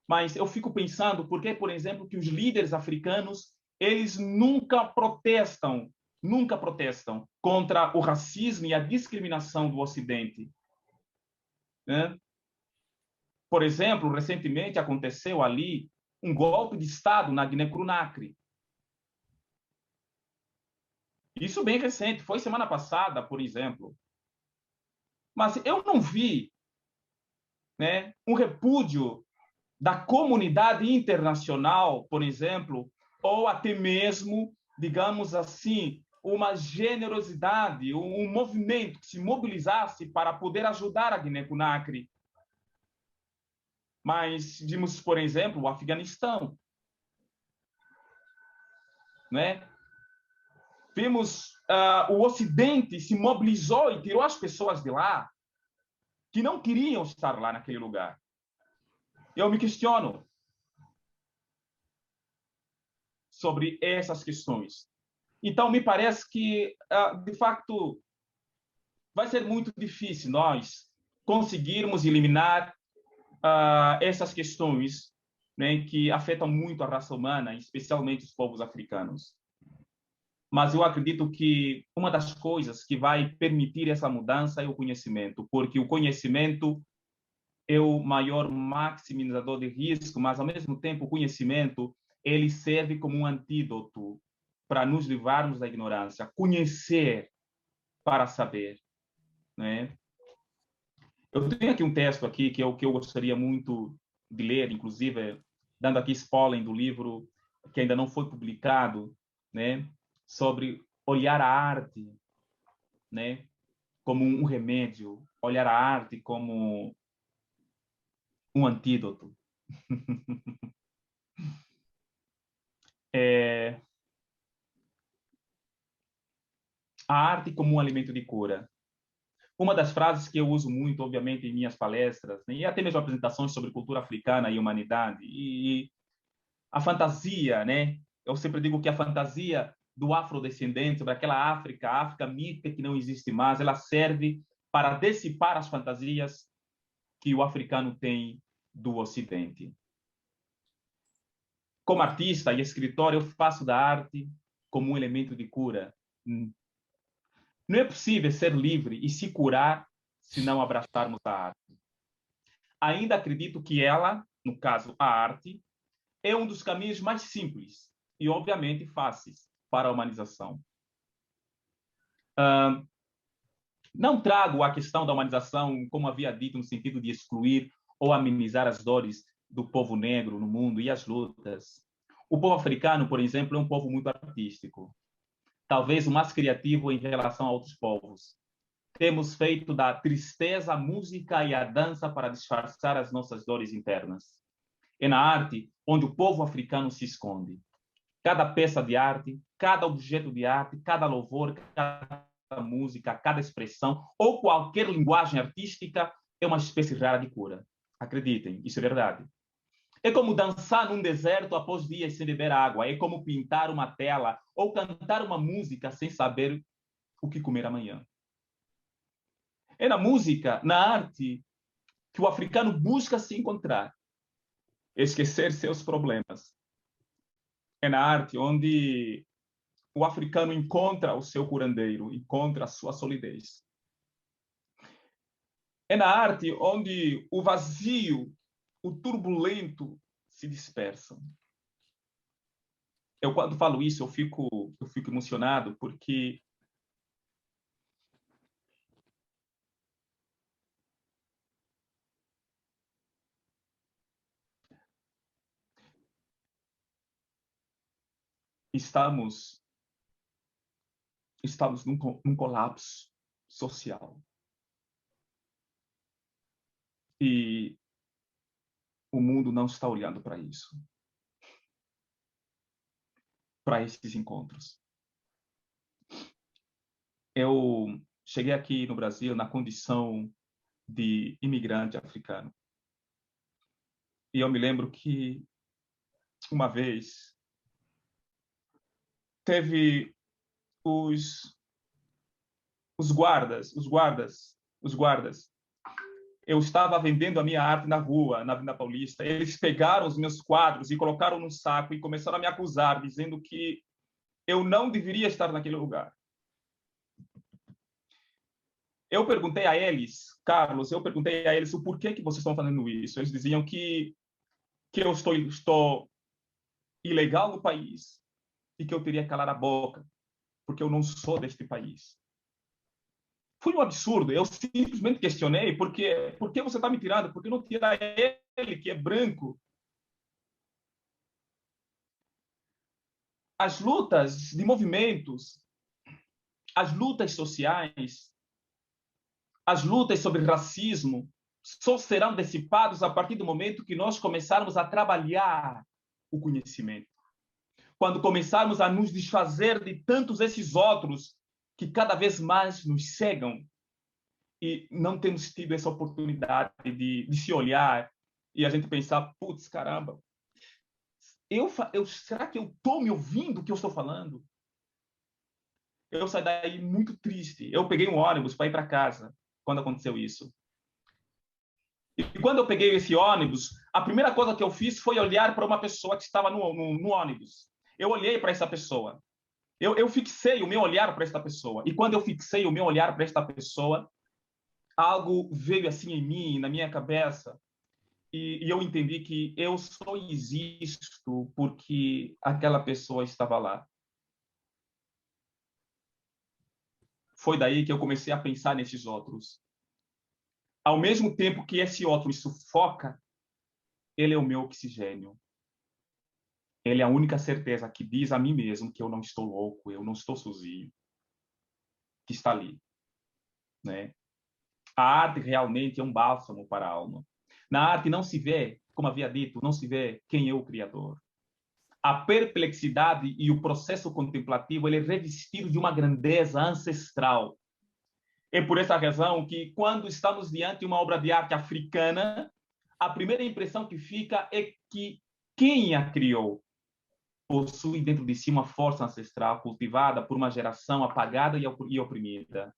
mas eu fico pensando por que, por exemplo, que os líderes africanos, eles nunca protestam contra o racismo e a discriminação do Ocidente, né? Por exemplo, recentemente aconteceu ali um golpe de Estado na Guiné-Conakry. Isso bem recente, foi semana passada, por exemplo. Mas eu não vi, né, um repúdio da comunidade internacional, por exemplo, ou até mesmo, digamos assim, uma generosidade, um movimento que se mobilizasse para poder ajudar a Guiné-Conakry. Mas vimos, por exemplo, o Afeganistão, né? Vimos o Ocidente se mobilizou e tirou as pessoas de lá que não queriam estar lá naquele lugar. Eu me questiono sobre essas questões. Então, me parece que, de facto, vai ser muito difícil nós conseguirmos eliminar essas questões, né, que afetam muito a raça humana, especialmente os povos africanos. Mas eu acredito que uma das coisas que vai permitir essa mudança é o conhecimento, porque o conhecimento é o maior maximizador de risco, mas, ao mesmo tempo, o conhecimento ele serve como um antídoto para nos livrarmos da ignorância. Conhecer para saber, né? Eu tenho aqui um texto aqui que eu gostaria muito de ler, inclusive, dando aqui spoiler do livro que ainda não foi publicado, né, sobre olhar a arte, né, como um remédio, olhar a arte como um antídoto. A arte como um alimento de cura. Uma das frases que eu uso muito, obviamente, em minhas palestras, né, e até mesmo apresentações sobre cultura africana e humanidade, e a fantasia, né? Eu sempre digo que a fantasia do afrodescendente, sobre aquela África, a África mítica que não existe mais, ela serve para dissipar as fantasias que o africano tem do Ocidente. Como artista e escritor, eu faço da arte como um elemento de cura. Não é possível ser livre e se curar se não abraçarmos a arte. Ainda acredito que ela, no caso a arte, é um dos caminhos mais simples e, obviamente, fáceis para a humanização. Não trago a questão da humanização, como havia dito, no sentido de excluir ou amenizar as dores do povo negro no mundo e as lutas. O povo africano, por exemplo, é um povo muito artístico, talvez o mais criativo em relação a outros povos. Temos feito da tristeza a música e a dança para disfarçar as nossas dores internas. É na arte onde o povo africano se esconde. Cada peça de arte, cada objeto de arte, cada louvor, cada música, cada expressão ou qualquer linguagem artística é uma espécie rara de cura. Acreditem, isso é verdade. É como dançar num deserto após dias sem beber água. É como pintar uma tela ou cantar uma música sem saber o que comer amanhã. É na música, na arte, que o africano busca se encontrar, esquecer seus problemas. É na arte onde o africano encontra o seu curandeiro, encontra a sua solidez. É na arte onde o vazio, o turbulento se dispersam. Eu, quando falo isso, eu fico emocionado, porque estamos num colapso social. E o mundo não está olhando para isso, para esses encontros. Eu cheguei aqui no Brasil na condição de imigrante africano. E eu me lembro que uma vez teve os guardas. Eu estava vendendo a minha arte na rua, na Avenida Paulista. Eles pegaram os meus quadros e colocaram num saco e começaram a me acusar, dizendo que eu não deveria estar naquele lugar. Eu perguntei a eles, Carlos, o porquê que vocês estão fazendo isso. Eles diziam que eu estou ilegal no país e que eu teria que calar a boca, porque eu não sou deste país. Foi um absurdo. Eu simplesmente questionei por que você está me tirando? Por que não tira ele, que é branco? As lutas de movimentos, as lutas sociais, as lutas sobre racismo só serão dissipadas a partir do momento que nós começarmos a trabalhar o conhecimento. Quando começarmos a nos desfazer de tantos esses outros que cada vez mais nos cegam e não temos tido essa oportunidade de se olhar e a gente pensar, putz, caramba, será que eu estou me ouvindo o que eu estou falando? Eu saí daí muito triste. Eu peguei um ônibus para ir para casa quando aconteceu isso. E quando eu peguei esse ônibus, a primeira coisa que eu fiz foi olhar para uma pessoa que estava no ônibus. Eu olhei para essa pessoa. Eu fixei o meu olhar para esta pessoa. E quando eu fixei o meu olhar para esta pessoa, algo veio assim em mim, na minha cabeça, e eu entendi que eu só existo porque aquela pessoa estava lá. Foi daí que eu comecei a pensar nesses outros. Ao mesmo tempo que esse outro me sufoca, ele é o meu oxigênio. Ele é a única certeza que diz a mim mesmo que eu não estou louco, eu não estou sozinho, que está ali, né? A arte realmente é um bálsamo para a alma. Na arte não se vê, como havia dito, não se vê quem é o Criador. A perplexidade e o processo contemplativo, ele é revestido de uma grandeza ancestral. É por essa razão que, quando estamos diante de uma obra de arte africana, a primeira impressão que fica é que quem a criou possui dentro de si uma força ancestral cultivada por uma geração apagada e oprimida,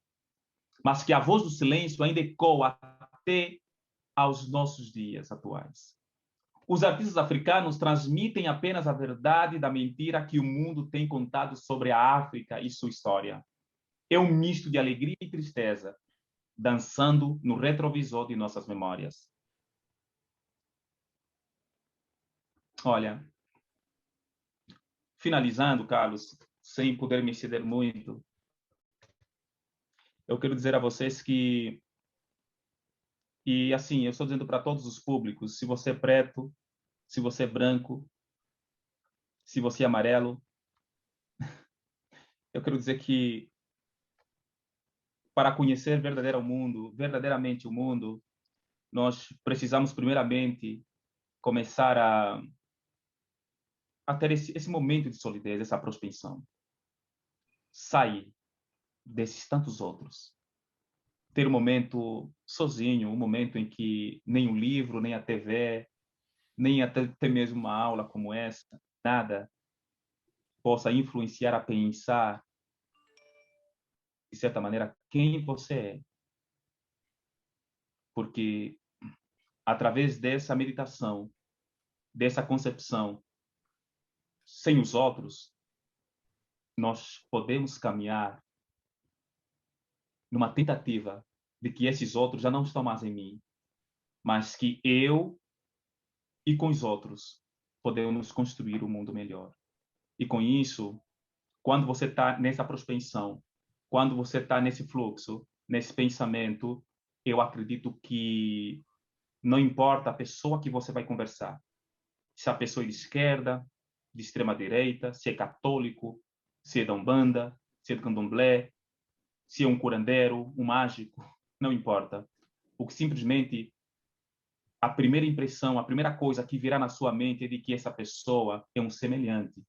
mas que a voz do silêncio ainda ecoa até aos nossos dias atuais. Os artistas africanos transmitem apenas a verdade da mentira que o mundo tem contado sobre a África e sua história. É um misto de alegria e tristeza, dançando no retrovisor de nossas memórias. Olha, finalizando, Carlos, sem poder me exceder muito, eu quero dizer a vocês que, e assim, eu estou dizendo para todos os públicos, se você é preto, se você é branco, se você é amarelo, eu quero dizer que para conhecer verdadeiramente o mundo, nós precisamos primeiramente começar a ter esse momento de solidez, essa prospecção. Sair desses tantos outros. Ter um momento sozinho, um momento em que nem o livro, nem a TV, nem até mesmo uma aula como essa, nada possa influenciar a pensar, de certa maneira, quem você é. Porque através dessa meditação, dessa concepção, sem os outros, nós podemos caminhar numa tentativa de que esses outros já não estão mais em mim, mas que eu e com os outros podemos construir um mundo melhor. E com isso, quando você está nessa prospecção, quando você está nesse fluxo, nesse pensamento, eu acredito que não importa a pessoa que você vai conversar, se a pessoa é de esquerda, de extrema direita, se é católico, se é da Umbanda, se é do Candomblé, se é um curandeiro, um mágico, não importa. Porque simplesmente a primeira impressão, a primeira coisa que virá na sua mente é de que essa pessoa é um semelhante.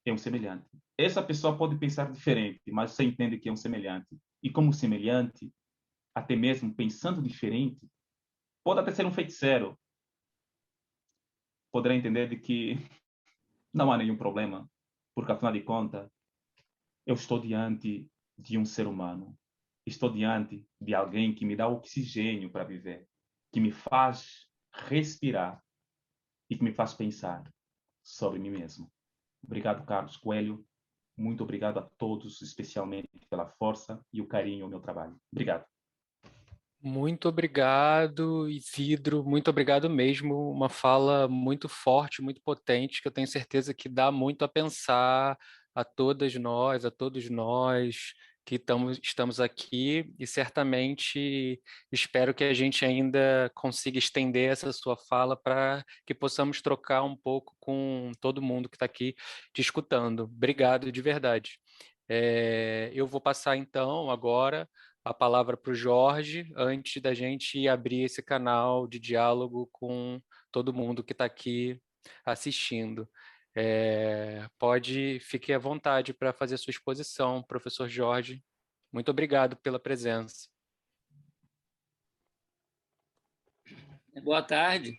É um semelhante. Essa pessoa pode pensar diferente, mas você entende que é um semelhante. E como semelhante, até mesmo pensando diferente, pode até ser um feiticeiro. Poderá entender de que não há nenhum problema, porque afinal de contas, eu estou diante de um ser humano. Estou diante de alguém que me dá oxigênio para viver, que me faz respirar e que me faz pensar sobre mim mesmo. Obrigado, Carlos Coelho. Muito obrigado a todos, especialmente pela força e o carinho ao meu trabalho. Obrigado. Muito obrigado, Isidro, muito obrigado mesmo. Uma fala muito forte, muito potente, que eu tenho certeza que dá muito a pensar a todas nós, a todos nós que estamos aqui, e certamente espero que a gente ainda consiga estender essa sua fala para que possamos trocar um pouco com todo mundo que está aqui te escutando. Obrigado de verdade. Eu vou passar então agora a palavra para o Jorge, antes da gente abrir esse canal de diálogo com todo mundo que está aqui assistindo. Fique à vontade para fazer a sua exposição, professor Jorge. Muito obrigado pela presença. Boa tarde.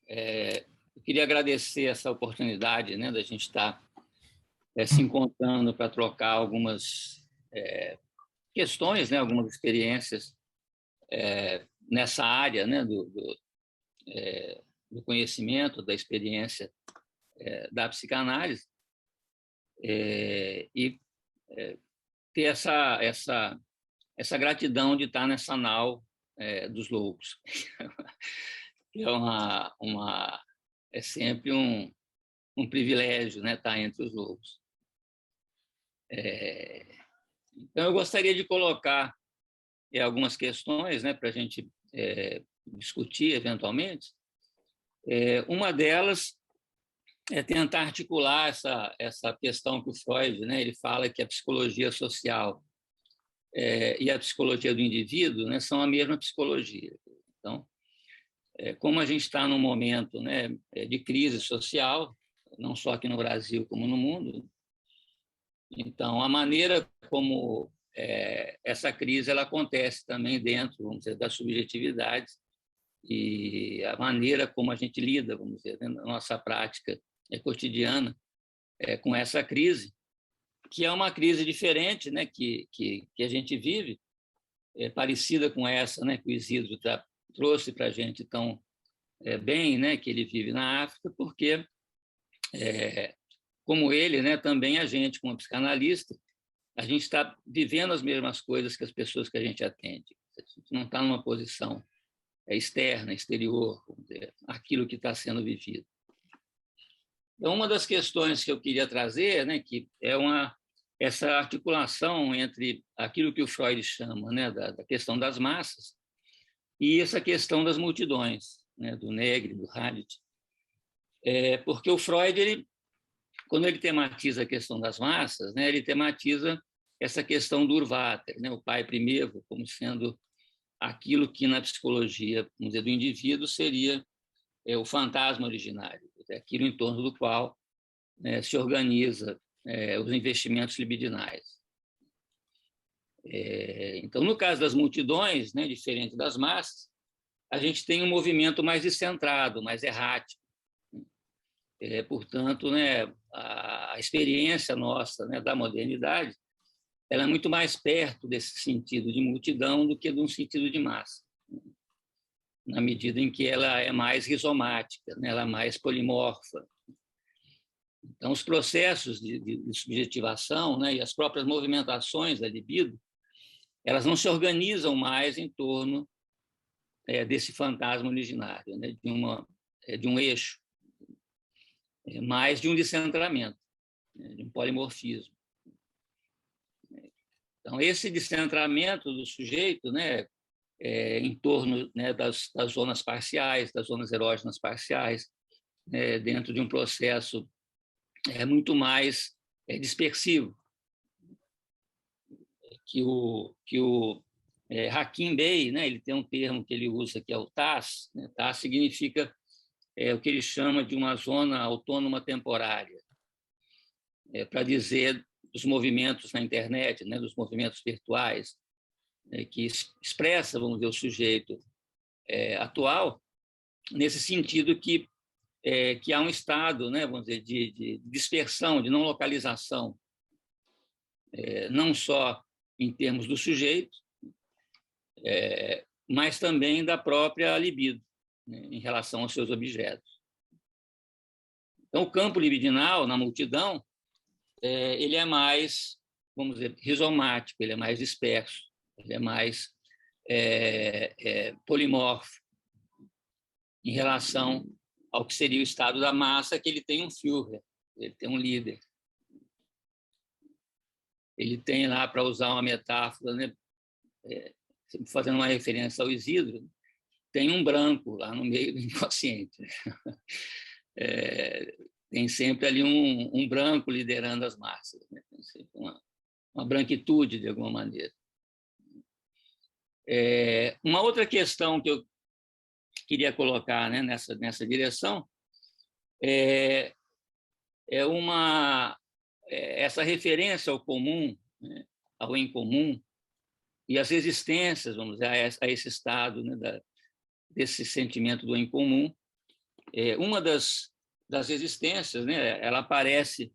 Eu queria agradecer essa oportunidade, né, da gente estar se encontrando para trocar algumas questões, né, algumas experiências nessa área, né, do conhecimento, da experiência da psicanálise, e ter essa gratidão de estar nessa nau dos loucos. É sempre um privilégio, né, estar entre os loucos. Então, eu gostaria de colocar algumas questões, né, para a gente discutir eventualmente. Uma delas é tentar articular essa questão que o Freud, né, ele fala que a psicologia social e a psicologia do indivíduo, né, são a mesma psicologia. Então, como a gente está num momento, né, de crise social, não só aqui no Brasil como no mundo, então a maneira como essa crise ela acontece também dentro, vamos dizer, das subjetividades e a maneira como a gente lida, vamos dizer, na nossa prática cotidiana com essa crise, que é uma crise diferente, né, que a gente vive, parecida com essa, né, que o Isidro trouxe para a gente tão bem, né, que ele vive na África, porque, como ele, né, também a gente, como psicanalista, a gente está vivendo as mesmas coisas que as pessoas que a gente atende. A gente não está numa posição externa, exterior, vamos dizer, aquilo que está sendo vivido. Então, uma das questões que eu queria trazer, né, que é essa articulação entre aquilo que o Freud chama, né, da questão das massas e essa questão das multidões, né, do Negri, do Hadid. Porque o Freud, quando ele tematiza a questão das massas, né, ele tematiza essa questão do Urvater, né, o pai primevo, como sendo aquilo que na psicologia, vamos dizer, do indivíduo seria o fantasma originário, aquilo em torno do qual se organiza os investimentos libidinais. Então, no caso das multidões, né, diferente das massas, a gente tem um movimento mais descentrado, mais errático. Portanto, né, a experiência nossa, né, da modernidade ela é muito mais perto desse sentido de multidão do que de um sentido de massa, na medida em que ela é mais rizomática, né, ela é mais polimorfa. Então, os processos de subjetivação, né, e as próprias movimentações da libido, elas não se organizam mais em torno desse fantasma originário, né, de um eixo, mais de um descentramento, né, de um polimorfismo. Então, esse descentramento do sujeito, né, em torno, né, das zonas parciais, das zonas erógenas parciais, dentro de um processo muito mais dispersivo, que o Hakim Bey, né, ele tem um termo que ele usa que é o TAS, né, TAS significa o que ele chama de uma zona autônoma temporária, para dizer dos movimentos na internet, né, dos movimentos virtuais, que expressa, vamos dizer, o sujeito atual, nesse sentido que há um estado, né, vamos dizer, de dispersão, de não localização, não só em termos do sujeito, mas também da própria libido, né, em relação aos seus objetos. Então, o campo libidinal, na multidão, ele é mais, vamos dizer, rizomático, ele é mais disperso, ele é mais polimorfo em relação ao que seria o estado da massa, que ele tem um Führer, ele tem um líder. Ele tem lá, para usar uma metáfora, né, fazendo uma referência ao Isidro, tem um branco lá no meio do inconsciente. Tem sempre ali um branco liderando as massas, né? Tem sempre uma branquitude, de alguma maneira. Uma outra questão que eu queria colocar, né, nessa direção essa referência ao comum, né, ao incomum, e as resistências, vamos dizer, a esse estado, né, desse sentimento do incomum. Uma das resistências, né, ela aparece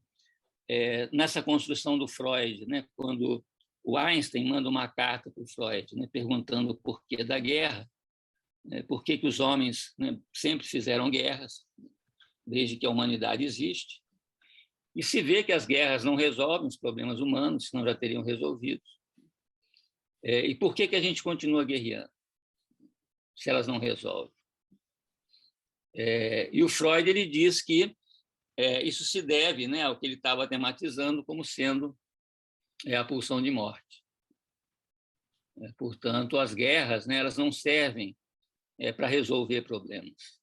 nessa construção do Freud, né, quando o Einstein manda uma carta para o Freud, né, perguntando o porquê da guerra, né, por que os homens, né, sempre fizeram guerras, desde que a humanidade existe, e se vê que as guerras não resolvem os problemas humanos, senão já teriam resolvido. E por que a gente continua guerreando, se elas não resolvem? E o Freud ele diz que isso se deve, né, ao que ele estava tematizando como sendo a pulsão de morte. Portanto, as guerras, né, elas não servem para resolver problemas.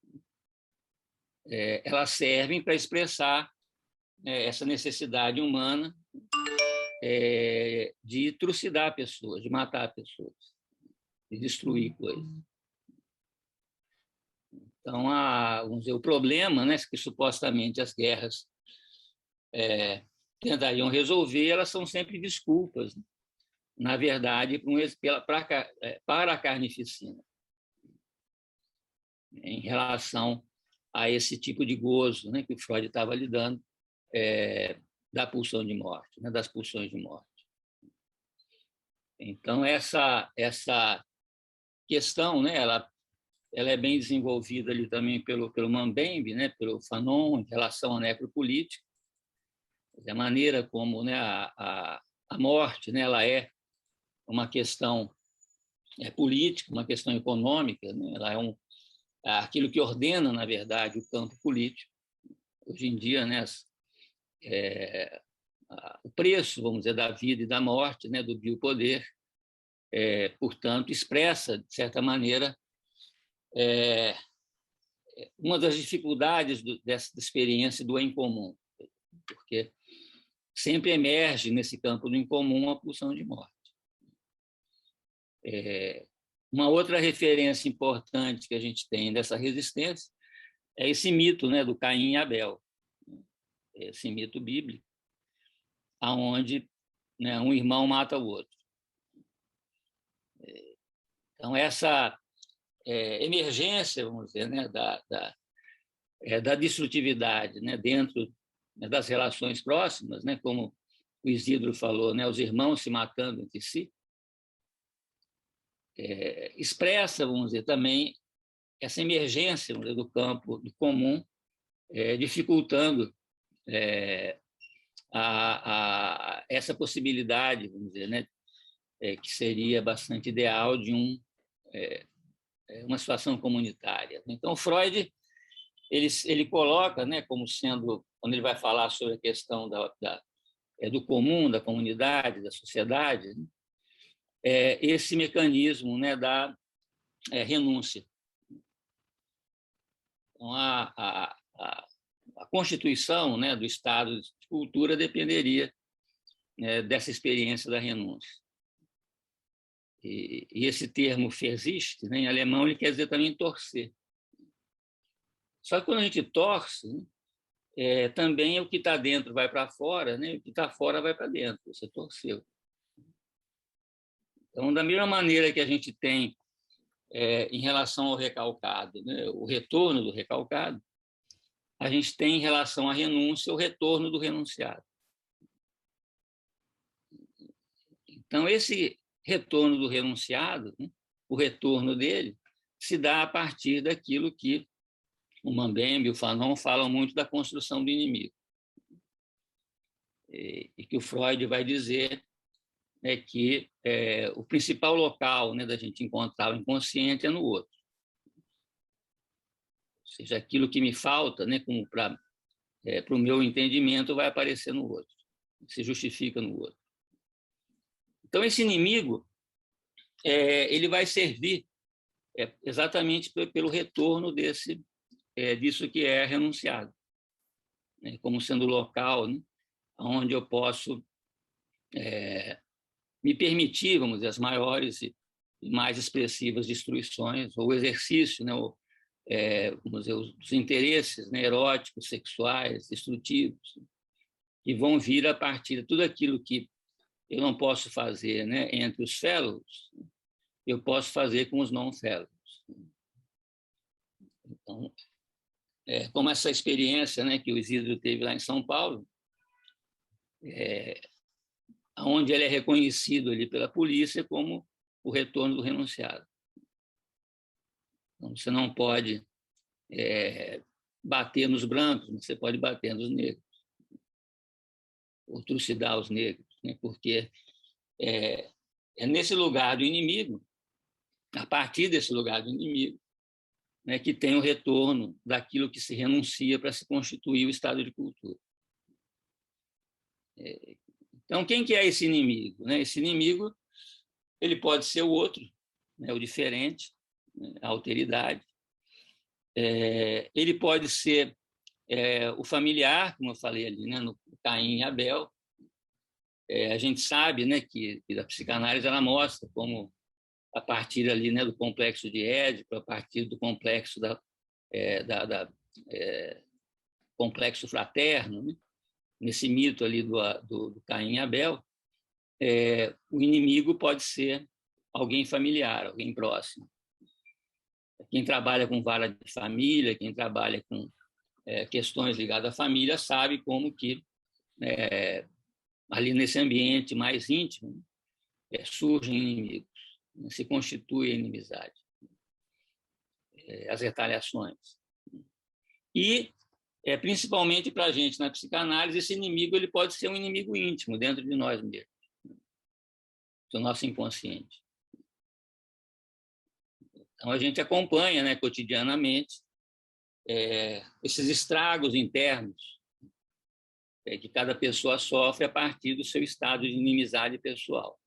Elas servem para expressar essa necessidade humana de trucidar pessoas, de matar pessoas, de destruir coisas. Então, vamos dizer, o problema, né, que supostamente as guerras tentariam resolver, elas são sempre desculpas, né? Na verdade, para a carnificina, em relação a esse tipo de gozo, né, que o Freud estava lidando, da pulsão de morte, né, das pulsões de morte. Então, essa questão, né, ela é bem desenvolvida ali também pelo Mbembe, né, pelo Fanon, em relação à necropolítica, a maneira como, né, a morte, né, ela é uma questão política, uma questão econômica, né, ela é aquilo que ordena, na verdade, o campo político. Hoje em dia, né, o preço, vamos dizer, da vida e da morte, né, do biopoder, portanto, expressa, de certa maneira, uma das dificuldades dessa experiência do em comum, porque sempre emerge nesse campo do em comum a pulsão de morte. Uma outra referência importante que a gente tem dessa resistência é esse mito, né, do Caim e Abel, esse mito bíblico, aonde, né, um irmão mata o outro. Então, essa emergência, vamos dizer, né, da destrutividade, né, dentro, né, das relações próximas, né, como o Isidro falou, né, os irmãos se matando entre si, expressa, vamos dizer, também essa emergência, vamos dizer, do campo do comum, dificultando essa possibilidade, vamos dizer, né, que seria bastante ideal de uma situação comunitária. Então, Freud ele coloca, né, como sendo, quando ele vai falar sobre a questão do comum, da comunidade, da sociedade, né, esse mecanismo, né, da renúncia. Então, a constituição, né, do Estado de cultura dependeria, né, dessa experiência da renúncia. E esse termo Verzicht, né, em alemão, ele quer dizer também torcer. Só que quando a gente torce, né, também o que está dentro vai para fora, né, o que está fora vai para dentro. Você torceu. Então, da mesma maneira que a gente tem, em relação ao recalcado, né, o retorno do recalcado, a gente tem em relação à renúncia o retorno do renunciado. Então, esse retorno do renunciado, né, o retorno dele, se dá a partir daquilo que o Mbembe e o Fanon falam muito da construção do inimigo. E que o Freud vai dizer que o principal local, né, da gente encontrar o inconsciente é no outro. Ou seja, aquilo que me falta, né, como para o meu entendimento, vai aparecer no outro, se justifica no outro. Então, esse inimigo ele vai servir exatamente pelo retorno disso que é renunciado, né, como sendo o local, né, onde eu posso me permitir, vamos dizer, as maiores e mais expressivas destruições, ou o exercício, né, vamos dizer, os interesses, né, eróticos, sexuais, destrutivos, que vão vir a partir de tudo aquilo que eu não posso fazer, né, entre os fellows, eu posso fazer com os não-fellows. Então, como essa experiência, né, que o Isidro teve lá em São Paulo, onde ele é reconhecido ali pela polícia como o retorno do renunciado. Então, você não pode bater nos brancos, você pode bater nos negros, ou trucidar os negros, né? Porque é nesse lugar do inimigo, a partir desse lugar do inimigo, né, que tem o retorno daquilo que se renuncia para se constituir o estado de cultura. Então, quem que é esse inimigo, né? Esse inimigo ele pode ser o outro, né, o diferente, né, a alteridade. Ele pode ser o familiar, como eu falei ali, né, no Caim e Abel. A gente sabe, né, que a psicanálise ela mostra como, a partir ali, né, do complexo de Édipo, a partir do complexo complexo fraterno, né, nesse mito ali do Caim e Abel, o inimigo pode ser alguém familiar, alguém próximo. Quem trabalha com vara de família, quem trabalha com questões ligadas à família, sabe como que ali nesse ambiente mais íntimo surgem inimigos, né, se constitui a inimizade, as retaliações. E, principalmente para a gente na psicanálise, esse inimigo ele pode ser um inimigo íntimo dentro de nós mesmos, do nosso inconsciente. Então, a gente acompanha, né, cotidianamente esses estragos internos que cada pessoa sofre a partir do seu estado de inimizade pessoal.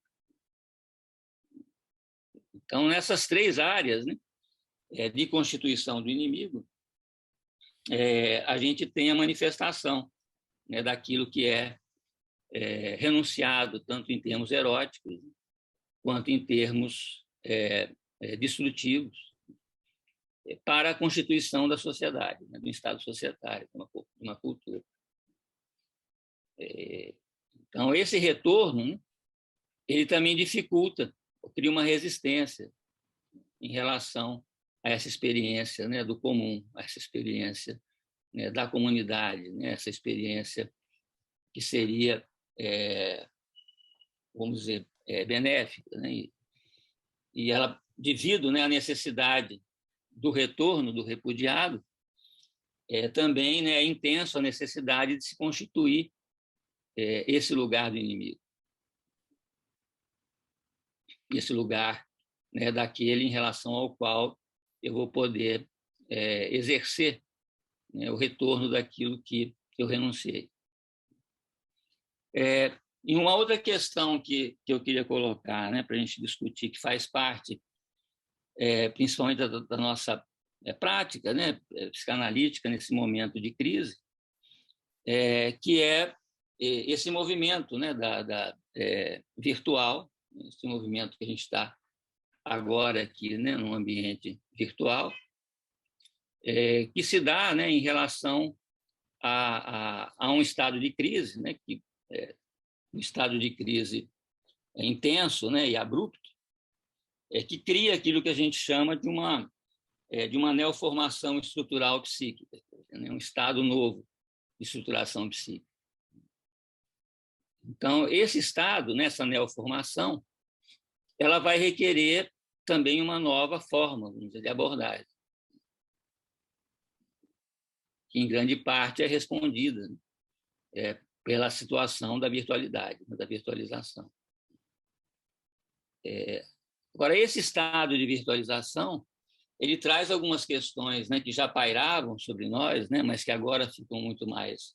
Então, nessas 3 áreas, né, de constituição do inimigo, a gente tem a manifestação, né, daquilo que é renunciado, tanto em termos eróticos, quanto em termos destrutivos, para a constituição da sociedade, né, do Estado societário, de uma cultura. Então, esse retorno, né, ele também dificulta, cria uma resistência em relação a essa experiência, né, do comum, a essa experiência, né, da comunidade, né, essa experiência que seria, vamos dizer, benéfica, né, e ela, devido, né, à necessidade do retorno do repudiado, também, né, é intenso a necessidade de se constituir esse lugar do inimigo, esse lugar, né, daquele em relação ao qual eu vou poder exercer, né, o retorno daquilo que eu renunciei. E uma outra questão que eu queria colocar, né, para a gente discutir, que faz parte, principalmente da nossa prática, né, psicanalítica nesse momento de crise, que é esse movimento, né, virtual, esse movimento que a gente está agora aqui, né, num ambiente virtual, que se dá, né, em relação a um estado de crise, né, que um estado de crise intenso, né, e abrupto, que cria aquilo que a gente chama de uma neoformação estrutural psíquica, né, um estado novo de estruturação psíquica. Então, esse estado, nessa neoformação, ela vai requerer também uma nova forma, vamos dizer, de abordagem, que em grande parte é respondida, né, pela situação da virtualidade, da virtualização. Agora, esse estado de virtualização, ele traz algumas questões, né, que já pairavam sobre nós, né, mas que agora ficam muito mais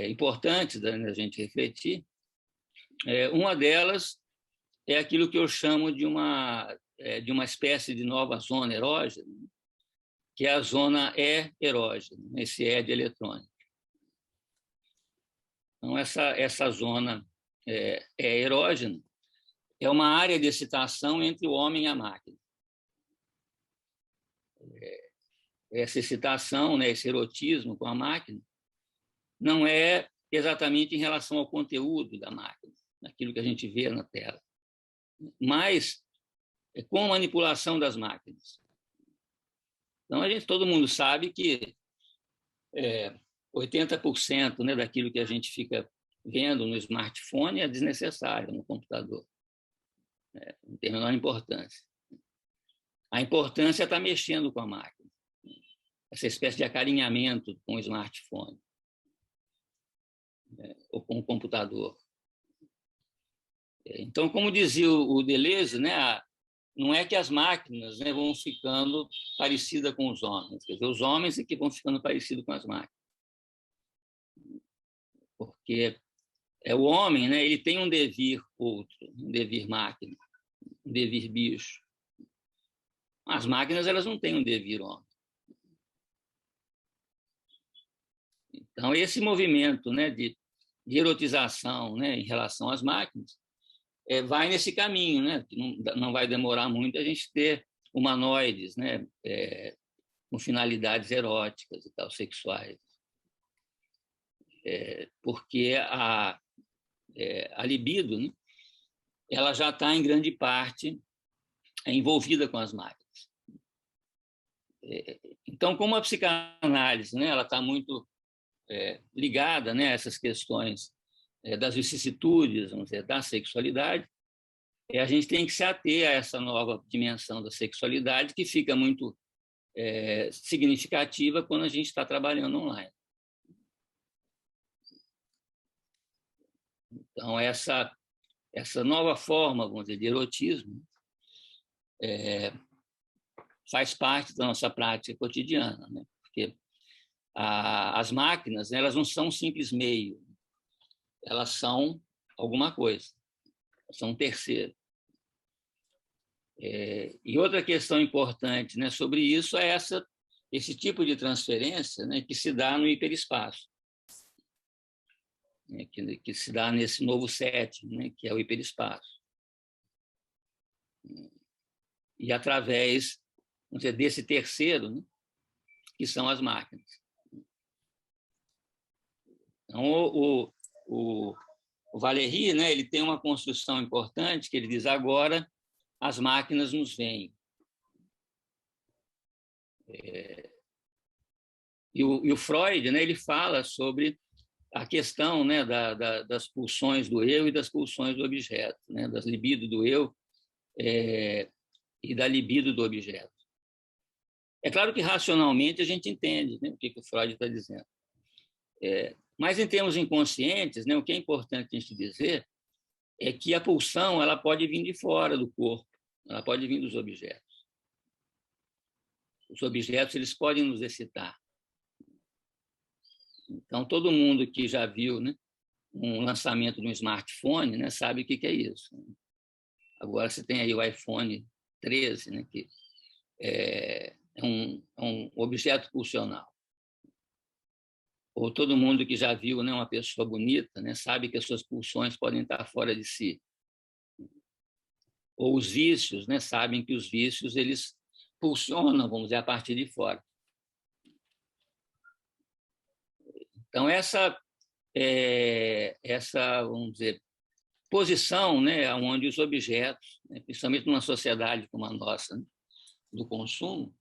importantes da gente refletir. Uma delas é aquilo que eu chamo de uma espécie de nova zona erógena, que é a zona erógena, esse de eletrônica. Então, essa zona erógena é uma área de excitação entre o homem e a máquina. Essa excitação, né, esse erotismo com a máquina, não é exatamente em relação ao conteúdo da máquina, aquilo que a gente vê na tela, mas com a manipulação das máquinas. Então, todo mundo sabe que 80%, né, daquilo que a gente fica vendo no smartphone é desnecessário no computador. Não tem a menor importância. A importância está mexendo com a máquina, essa espécie de acarinhamento com o smartphone, ou com o computador. Então, como dizia o Deleuze, né, não é que as máquinas, né, vão ficando parecidas com os homens, quer dizer, os homens é que vão ficando parecidos com as máquinas. Porque o homem, né, ele tem um devir outro, um devir máquina, devir bicho. As máquinas, elas não têm um devir homem. Então, esse movimento, né, de erotização, né, em relação às máquinas vai nesse caminho, né, que não vai demorar muito a gente ter humanoides, né, com finalidades eróticas e tal, sexuais. Porque a libido, né, ela já está, em grande parte, envolvida com as máquinas. Então, como a psicanálise, né, ela está muito ligada, né, a essas questões das vicissitudes, vamos dizer, da sexualidade, a gente tem que se ater a essa nova dimensão da sexualidade, que fica muito significativa quando a gente está trabalhando online. Então, essa nova forma, vamos dizer, de erotismo faz parte da nossa prática cotidiana, né? Porque as máquinas, né, elas não são um simples meio, elas são alguma coisa, são um terceiro. E outra questão importante, né, sobre isso é esse tipo de transferência, né, que se dá no hiperespaço, né, que se dá nesse novo setting, né, que é o hiperespaço. E através, vamos dizer, desse terceiro, né, que são as máquinas. Então, o Valéry, né, ele tem uma construção importante que ele diz: agora as máquinas nos veem. E o Freud, né, ele fala sobre a questão, né, das pulsões do eu e das pulsões do objeto, né, das libido do eu e da libido do objeto. É claro que racionalmente a gente entende, né, o que o Freud está dizendo. Mas em termos inconscientes, né, o que é importante a gente dizer é que a pulsão ela pode vir de fora do corpo, ela pode vir dos objetos. Os objetos eles podem nos excitar. Então, todo mundo que já viu, né, um lançamento de um smartphone, né, sabe o que é isso. Agora você tem aí o iPhone 13, né, que é um objeto pulsional. Ou todo mundo que já viu, né, uma pessoa bonita, né, sabe que as suas pulsões podem estar fora de si. Ou os vícios, né, sabem que os vícios eles pulsionam, vamos dizer, a partir de fora. Então, essa vamos dizer, posição, né, onde os objetos, né, principalmente numa sociedade como a nossa, né, do consumo,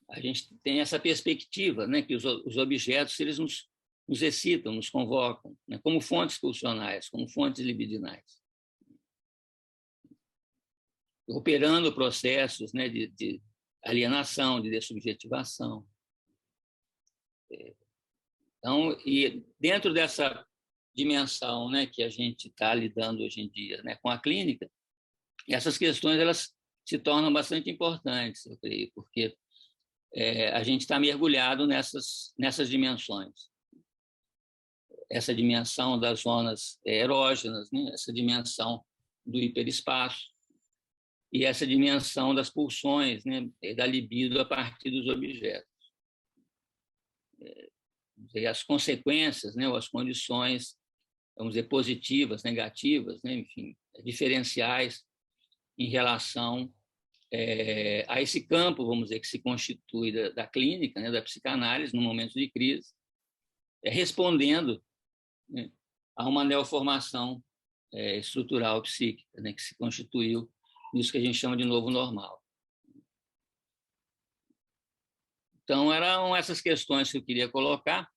a gente tem essa perspectiva, né, que os objetos eles nos excitam, nos convocam, né, como fontes pulsionais, como fontes libidinais, operando processos, né, de alienação, de dessubjetivação. Então, e dentro dessa dimensão, né, que a gente está lidando hoje em dia, né, com a clínica, essas questões elas se tornam bastante importantes, eu creio, porque a gente está mergulhado nessas dimensões. Essa dimensão das zonas erógenas, né, essa dimensão do hiperespaço e essa dimensão das pulsões, né, da libido a partir dos objetos. E as consequências, né, ou as condições, vamos dizer, positivas, negativas, né, enfim, diferenciais em relação a esse campo, vamos dizer, que se constitui da clínica, né, da psicanálise, no momento de crise, respondendo, né, a uma neoformação estrutural psíquica, né, que se constituiu nisso que a gente chama de novo normal. Então, eram essas questões que eu queria colocar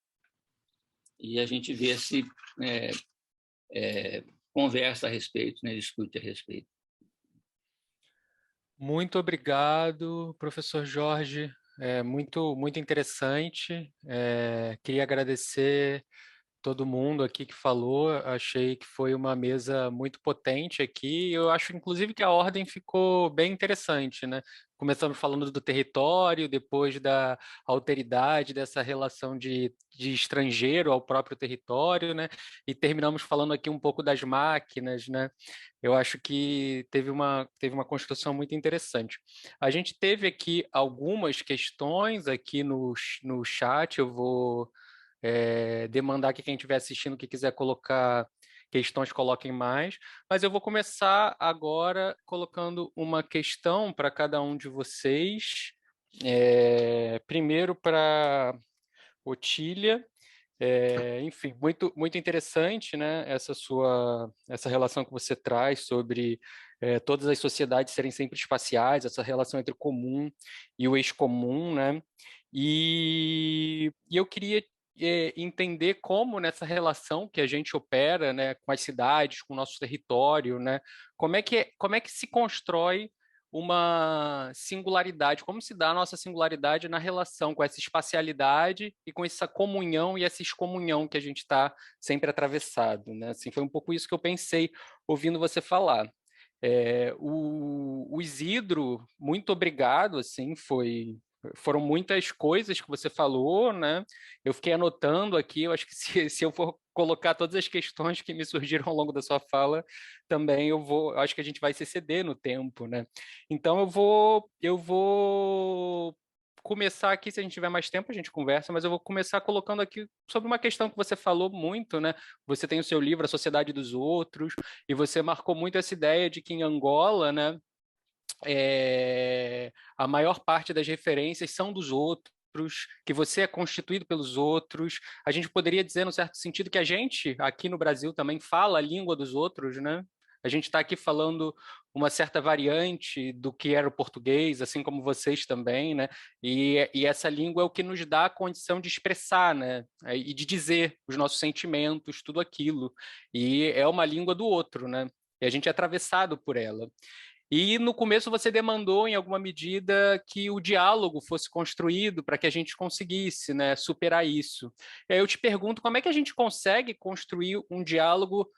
e a gente vê se conversa a respeito, né, discute a respeito. Muito obrigado, professor Jorge. Muito interessante. Queria agradecer todo mundo aqui que falou. Achei que foi uma mesa muito potente aqui. Eu acho, inclusive, que a ordem ficou bem interessante, né? Começamos falando do território, depois da alteridade, dessa relação de estrangeiro ao próprio território, né? E terminamos falando aqui um pouco das máquinas, né? Eu acho que teve uma construção muito interessante. A gente teve aqui algumas questões aqui no chat, eu vou demandar que quem estiver assistindo, que quiser colocar questões, coloquem mais. Mas eu vou começar agora colocando uma questão para cada um de vocês. Primeiro para Otília. Enfim, muito interessante, né? Essa relação que você traz sobre todas as sociedades serem sempre espaciais, essa relação entre o comum e o ex-comum, né? E eu queria entender como nessa relação que a gente opera, né, com as cidades, com o nosso território, né? Como é que se constrói uma singularidade, como se dá a nossa singularidade na relação com essa espacialidade e com essa comunhão e essa excomunhão que a gente está sempre atravessado, né? Assim, foi um pouco isso que eu pensei ouvindo você falar. O Isidro, muito obrigado, assim, foram muitas coisas que você falou, né? Eu fiquei anotando aqui, eu acho que se eu for colocar todas as questões que me surgiram ao longo da sua fala, também eu acho que a gente vai se exceder no tempo, né? Então eu vou começar aqui, se a gente tiver mais tempo a gente conversa, mas eu vou começar colocando aqui sobre uma questão que você falou muito, né? Você tem o seu livro A Sociedade dos Outros, e você marcou muito essa ideia de que em Angola, né, a maior parte das referências são dos outros, que você é constituído pelos outros. A gente poderia dizer, no certo sentido, que a gente, aqui no Brasil, também fala a língua dos outros, né? A gente está aqui falando uma certa variante do que era o português, assim como vocês também, né? E essa língua é o que nos dá a condição de expressar, né? E de dizer os nossos sentimentos, tudo aquilo. E é uma língua do outro, né? E a gente é atravessado por ela. E no começo você demandou, em alguma medida, que o diálogo fosse construído para que a gente conseguisse, né, superar isso. E aí eu te pergunto, como é que a gente consegue construir um diálogo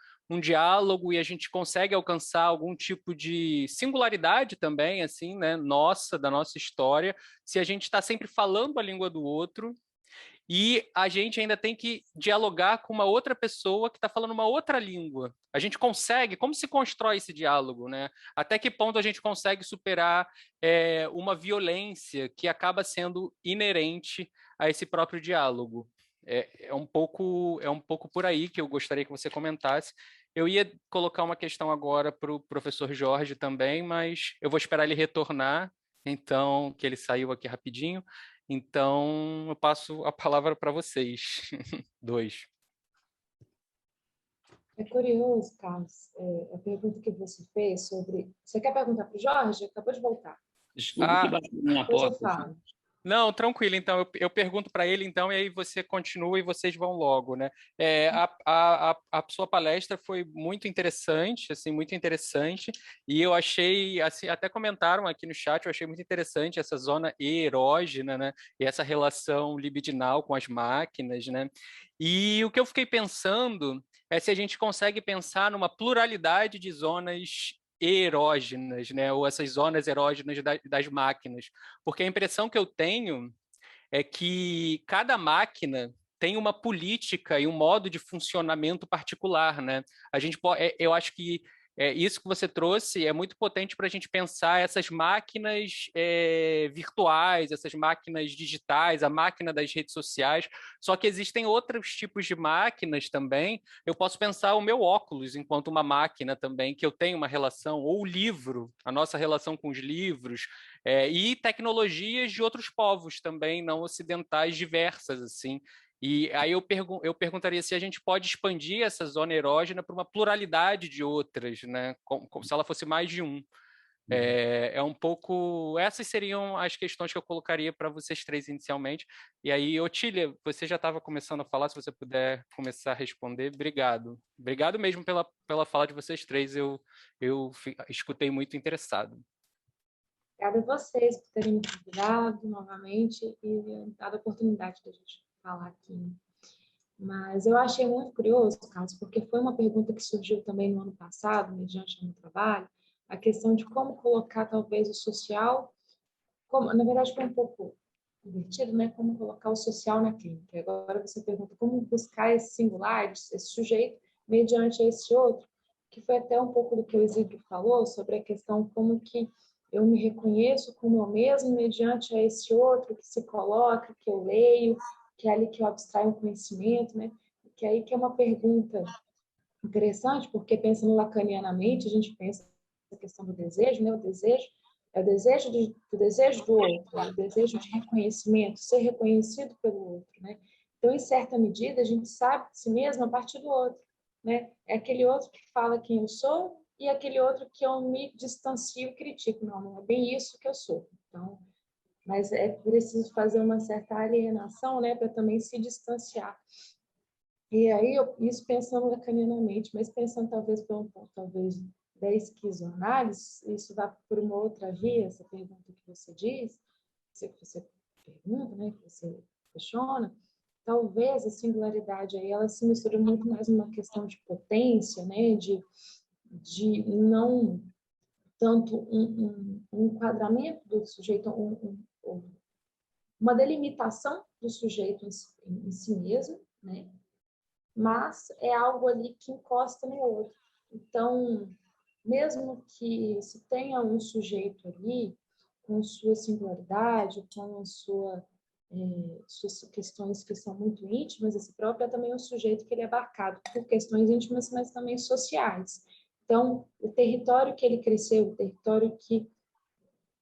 e a gente consegue alcançar algum tipo de singularidade também, assim, né, nossa, da nossa história, se a gente está sempre falando a língua do outro e a gente ainda tem que dialogar com uma outra pessoa que está falando uma outra língua. A gente consegue? Como se constrói esse diálogo, né? Até que ponto a gente consegue superar uma violência que acaba sendo inerente a esse próprio diálogo? É um pouco por aí que eu gostaria que você comentasse. Eu ia colocar uma questão agora para o professor Jorge também, mas eu vou esperar ele retornar, então, que ele saiu aqui rapidinho. Então, eu passo a palavra para vocês, dois. É curioso, Carlos, a pergunta que você fez sobre... Você quer perguntar para o Jorge? Acabou de voltar. Desculpe que bati na minha Depois eu porta. falo. Não, tranquilo. Então, eu pergunto para ele, então, e aí você continua e vocês vão logo, né? A sua palestra foi muito interessante, assim, muito interessante. E eu achei, assim, até comentaram aqui no chat, eu achei muito interessante essa zona erógena, né? E essa relação libidinal com as máquinas, né? E o que eu fiquei pensando é se a gente consegue pensar numa pluralidade de zonas erógenas, né? Ou essas zonas erógenas das máquinas. Porque a impressão que eu tenho é que cada máquina tem uma política e um modo de funcionamento particular, né? A gente eu acho que isso que você trouxe é muito potente para a gente pensar essas máquinas virtuais, essas máquinas digitais, a máquina das redes sociais. Só que existem outros tipos de máquinas também. Eu posso pensar o meu óculos enquanto uma máquina também, que eu tenho uma relação, ou o livro, a nossa relação com os livros, e tecnologias de outros povos também, não ocidentais, diversas, assim. E aí eu perguntaria se a gente pode expandir essa zona erógena para uma pluralidade de outras, né? Como se ela fosse mais de um. Um pouco... Essas seriam as questões que eu colocaria para vocês três inicialmente. E aí, Otília, você já estava começando a falar, se você puder começar a responder, obrigado. Obrigado mesmo pela fala de vocês três, eu escutei muito interessado. Obrigada a vocês por terem me convidado novamente e dado a oportunidade de a gente falar aqui. Mas eu achei muito curioso, Carlos, porque foi uma pergunta que surgiu também no ano passado, mediante o meu trabalho, a questão de como colocar talvez o social, como, na verdade foi um pouco invertido, né? Como colocar o social na clínica. Agora você pergunta como buscar esse singular, esse sujeito, mediante esse outro, que foi até um pouco do que o Isidro falou sobre a questão como que eu me reconheço como eu mesmo mediante a esse outro que se coloca, que eu leio, que é ali que eu abstraio um conhecimento, né? Que aí que é uma pergunta interessante, porque pensando lacanianamente, a gente pensa na questão do desejo, né? O desejo é o desejo do outro, é o desejo de reconhecimento, ser reconhecido pelo outro, né? Então, em certa medida, a gente sabe de si mesmo a partir do outro, né? É aquele outro que fala quem eu sou e aquele outro que eu me distancio e critico. Não, não é bem isso que eu sou. Então, mas é preciso fazer uma certa alienação, né, para também se distanciar. E aí, isso pensando lacanianamente, mas pensando talvez por um ponto, talvez da esquizoanálise, isso vai por uma outra via, essa pergunta que você diz, que você pergunta, né, que você questiona, talvez a singularidade aí, ela se mistura muito mais numa questão de potência, né, de não tanto um enquadramento do sujeito, uma delimitação do sujeito em si mesmo, né, mas é algo ali que encosta no outro. Então, mesmo que se tenha um sujeito ali com sua singularidade, com a suas questões que são muito íntimas, esse próprio é também um sujeito que ele é abarcado por questões íntimas, mas também sociais. Então, o território que ele cresceu, o território que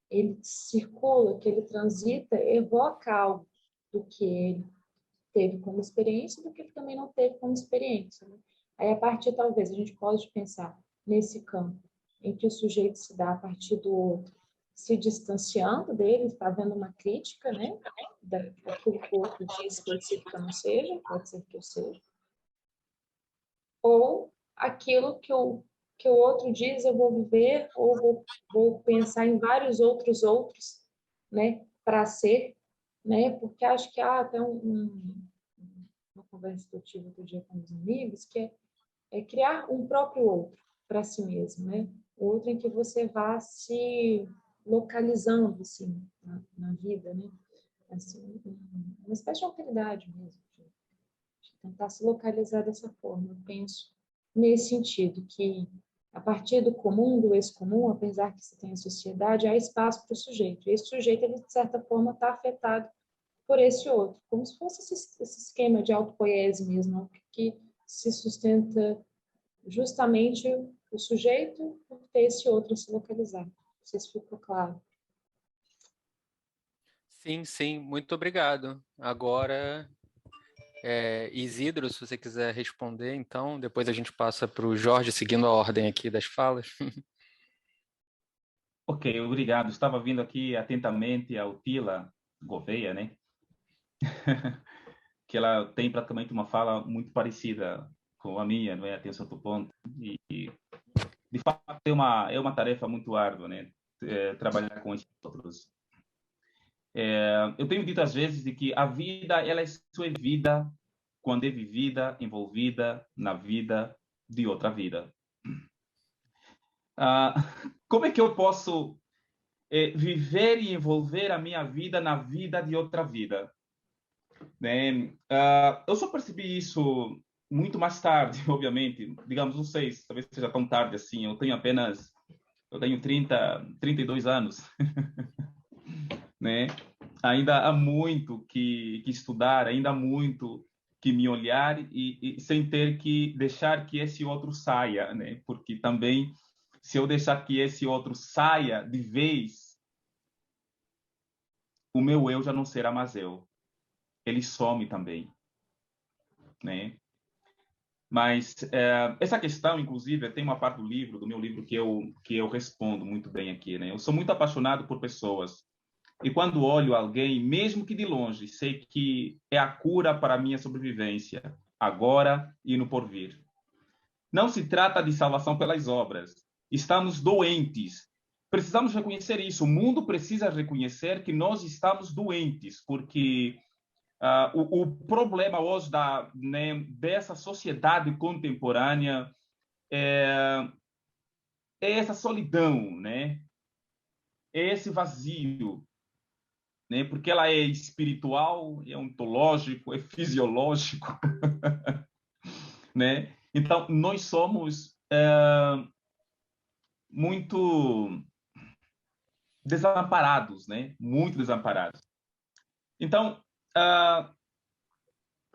ele circula, que ele transita, evoca algo do que ele teve como experiência do que ele também não teve como experiência. Né? Aí, a partir, talvez, a gente pode pensar nesse campo em que o sujeito se dá a partir do outro, se distanciando dele, fazendo uma crítica, né? Daquilo que o outro diz, pode ser que eu não seja, pode ser que eu seja. Ou aquilo que o outro diz, eu vou viver, ou vou pensar em vários outros, né? Para ser, né? Porque acho que há até uma conversa que eu tive outro dia com os amigos, que é criar um próprio outro para si mesmo, né? Outro em que você vá se localizando, assim, na vida, né? Assim, uma espécie de alteridade mesmo, de tentar se localizar dessa forma. Eu penso nesse sentido, que a partir do comum, do ex-comum, apesar que se tem a sociedade, há espaço para o sujeito. E esse sujeito, ele, de certa forma, está afetado por esse outro, como se fosse esse esquema de autopoiese mesmo, que se sustenta justamente o sujeito por ter esse outro a se localizar. Não sei se ficou claro. Sim, sim, muito obrigado. Agora, Isidro, se você quiser responder, então, depois a gente passa para o Jorge, seguindo a ordem aqui das falas. Ok, obrigado. Estava vindo aqui atentamente a Utila Gouveia, né? Que ela tem praticamente uma fala muito parecida com a minha, não é? Até um certo ponto. E de fato, é uma tarefa muito árdua, né? Trabalhar com esses outros. Eu tenho dito às vezes de que a vida, ela só é vida quando é vivida, envolvida na vida de outra vida. Como é que eu posso viver e envolver a minha vida na vida de outra vida? Né? Eu só percebi isso muito mais tarde, obviamente. Digamos, não sei, talvez seja tão tarde assim. Eu tenho 32 anos, né? Ainda há muito que estudar, ainda há muito que me olhar e sem ter que deixar que esse outro saia, né? Porque também, se eu deixar que esse outro saia de vez, o meu eu já não será mais eu. Ele some também, né? Mas essa questão, inclusive, tem uma parte do meu livro, que eu respondo muito bem aqui, né? Eu sou muito apaixonado por pessoas. E quando olho alguém, mesmo que de longe, sei que é a cura para a minha sobrevivência, agora e no porvir. Não se trata de salvação pelas obras. Estamos doentes. Precisamos reconhecer isso. O mundo precisa reconhecer que nós estamos doentes, porque O problema hoje né, dessa sociedade contemporânea é essa solidão, né? É esse vazio, né? Porque ela é espiritual, é ontológico, é fisiológico, né? Então, nós somos muito desamparados, né? Muito desamparados. Então,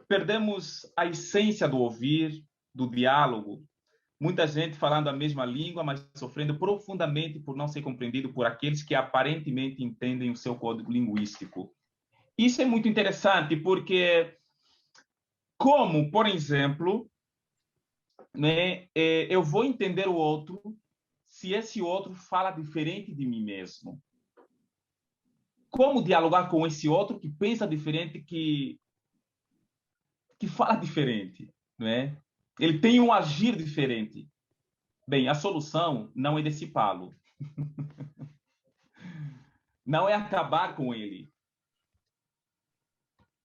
perdemos a essência do ouvir, do diálogo. Muita gente falando a mesma língua, mas sofrendo profundamente por não ser compreendido por aqueles que aparentemente entendem o seu código linguístico. Isso é muito interessante, porque como, por exemplo, né, eu vou entender o outro se esse outro fala diferente de mim mesmo? Como dialogar com esse outro que pensa diferente, que fala diferente, não é? Ele tem um agir diferente. Bem, a solução não é dissipá-lo. Não é acabar com ele.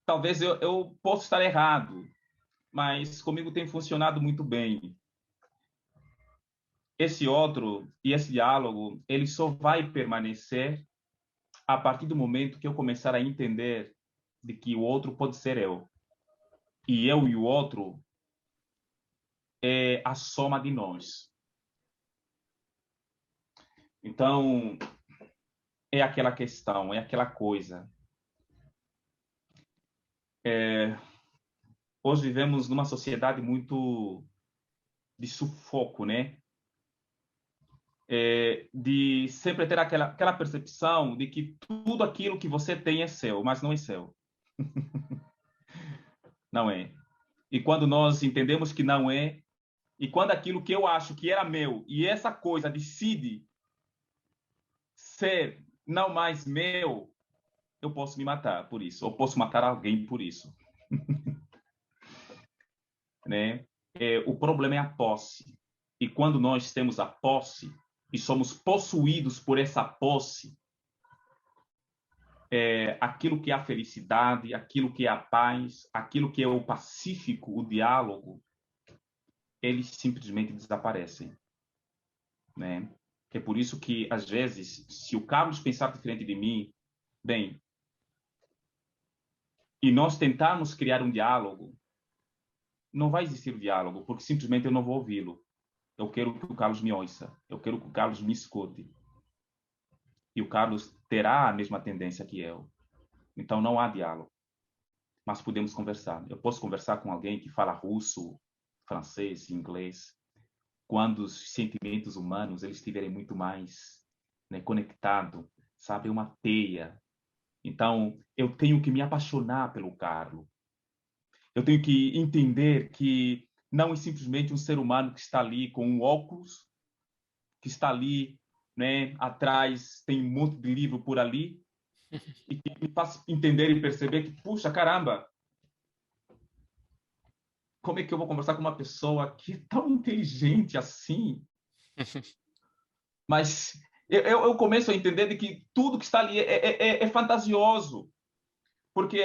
Talvez eu possa estar errado, mas comigo tem funcionado muito bem. Esse outro e esse diálogo, ele só vai permanecer a partir do momento que eu começar a entender de que o outro pode ser eu. E eu e o outro é a soma de nós. Então, é aquela questão, é aquela coisa. Hoje vivemos numa sociedade muito de sufoco, né? De sempre ter aquela percepção de que tudo aquilo que você tem é seu, mas não é seu. Não é. E quando nós entendemos que não é, e quando aquilo que eu acho que era meu, e essa coisa decide ser não mais meu, eu posso me matar por isso, ou posso matar alguém por isso. Né? O problema é a posse. E quando nós temos a posse e somos possuídos por essa posse, aquilo que é a felicidade, aquilo que é a paz, aquilo que é o pacífico, o diálogo, eles simplesmente desaparecem. Né? É por isso que, às vezes, se o Carlos pensar diferente de mim, bem, e nós tentarmos criar um diálogo, não vai existir o diálogo, porque simplesmente eu não vou ouvi-lo. Eu quero que o Carlos me ouça. Eu quero que o Carlos me escute. E o Carlos terá a mesma tendência que eu. Então não há diálogo. Mas podemos conversar. Eu posso conversar com alguém que fala russo, francês, inglês, quando os sentimentos humanos eles estiverem muito mais, né, conectados, sabe, é uma teia. Então eu tenho que me apaixonar pelo Carlos. Eu tenho que entender que não é simplesmente um ser humano que está ali com um óculos, que está ali, né, atrás tem um monte de livro por ali, e que me faz entender e perceber que, puxa, caramba, como é que eu vou conversar com uma pessoa que é tão inteligente assim? Mas eu começo a entender de que tudo que está ali é fantasioso, porque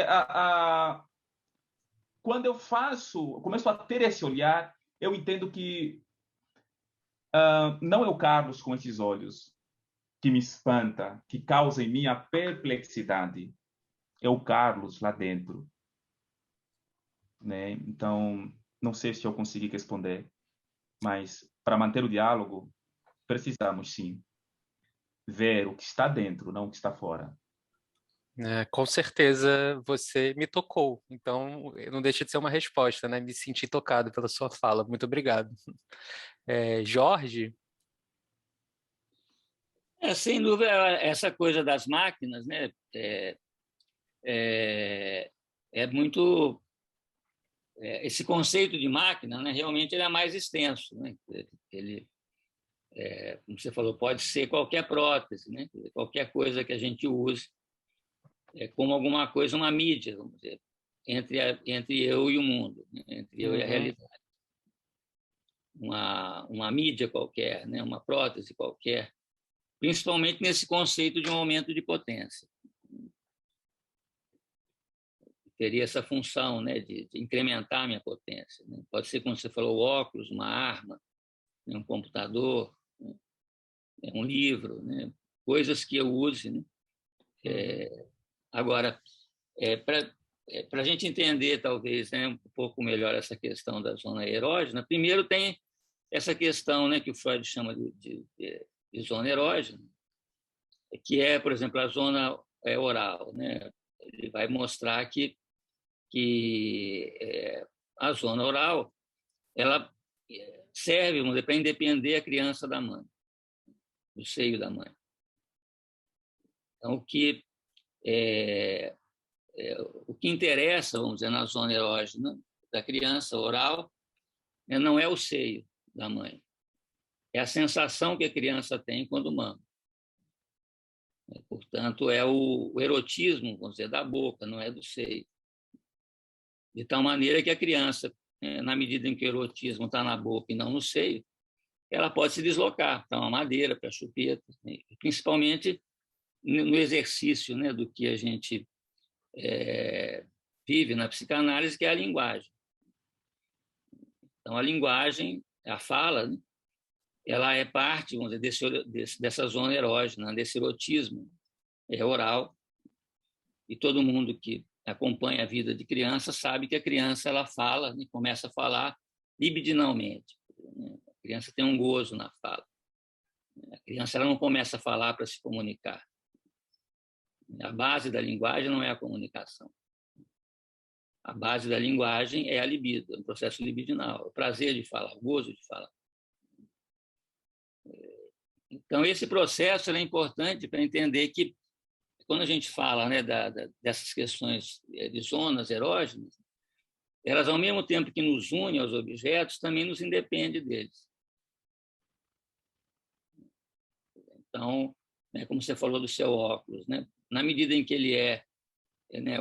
quando eu começo a ter esse olhar, eu entendo que não é o Carlos com esses olhos que me espanta, que causa em mim a perplexidade. É o Carlos lá dentro. Né? Então, não sei se eu consegui responder, mas para manter o diálogo, precisamos sim ver o que está dentro, não o que está fora. Com certeza você me tocou, então não deixa de ser uma resposta, né? Me senti tocado pela sua fala, muito obrigado. Jorge? Sem dúvida, essa coisa das máquinas, né, é muito... esse conceito de máquina, né, realmente ele é mais extenso. Né? Ele, como você falou, pode ser qualquer prótese, né? Qualquer coisa que a gente use, como alguma coisa, uma mídia, vamos dizer, entre eu e o mundo, né? Entre eu e a realidade. Uma mídia qualquer, né? Uma prótese qualquer, principalmente nesse conceito de um aumento de potência. teria essa função, né, de incrementar a minha potência, né? Pode ser, como você falou, óculos, uma arma, né, um computador, né, um livro, né, coisas que eu use, né? Agora, para a gente entender, talvez, né, um pouco melhor essa questão da zona erógena, primeiro tem essa questão, né, que o Freud chama de zona erógena, que é, por exemplo, a zona oral, né? Ele vai mostrar que a zona oral ela serve, vamos dizer, para independer a criança da mãe, do seio da mãe. Então, o que interessa, vamos dizer, na zona erógena da criança oral, né, não é o seio da mãe, é a sensação que a criança tem quando mama. Portanto, é o erotismo, vamos dizer, da boca, não é do seio. De tal maneira que a criança, na medida em que o erotismo está na boca e não no seio, ela pode se deslocar para uma madeira, para a chupeta, né? Principalmente no exercício, né, do que a gente vive na psicanálise, que é a linguagem. Então, a linguagem, a fala, né, ela é parte, vamos dizer, dessa zona erógena, desse erotismo oral. E todo mundo que acompanha a vida de criança sabe que a criança ela fala, né, começa a falar libidinalmente. A criança tem um gozo na fala. A criança ela não começa a falar para se comunicar. A base da linguagem não é a comunicação. A base da linguagem é a libido, é o processo libidinal, o prazer de falar, o gozo de falar. Então, esse processo é importante para entender que, quando a gente fala, né, dessas questões de zonas erógenas, elas, ao mesmo tempo que nos unem aos objetos, também nos independem deles. Então, né, como você falou do seu óculos, né, na medida em que ele né,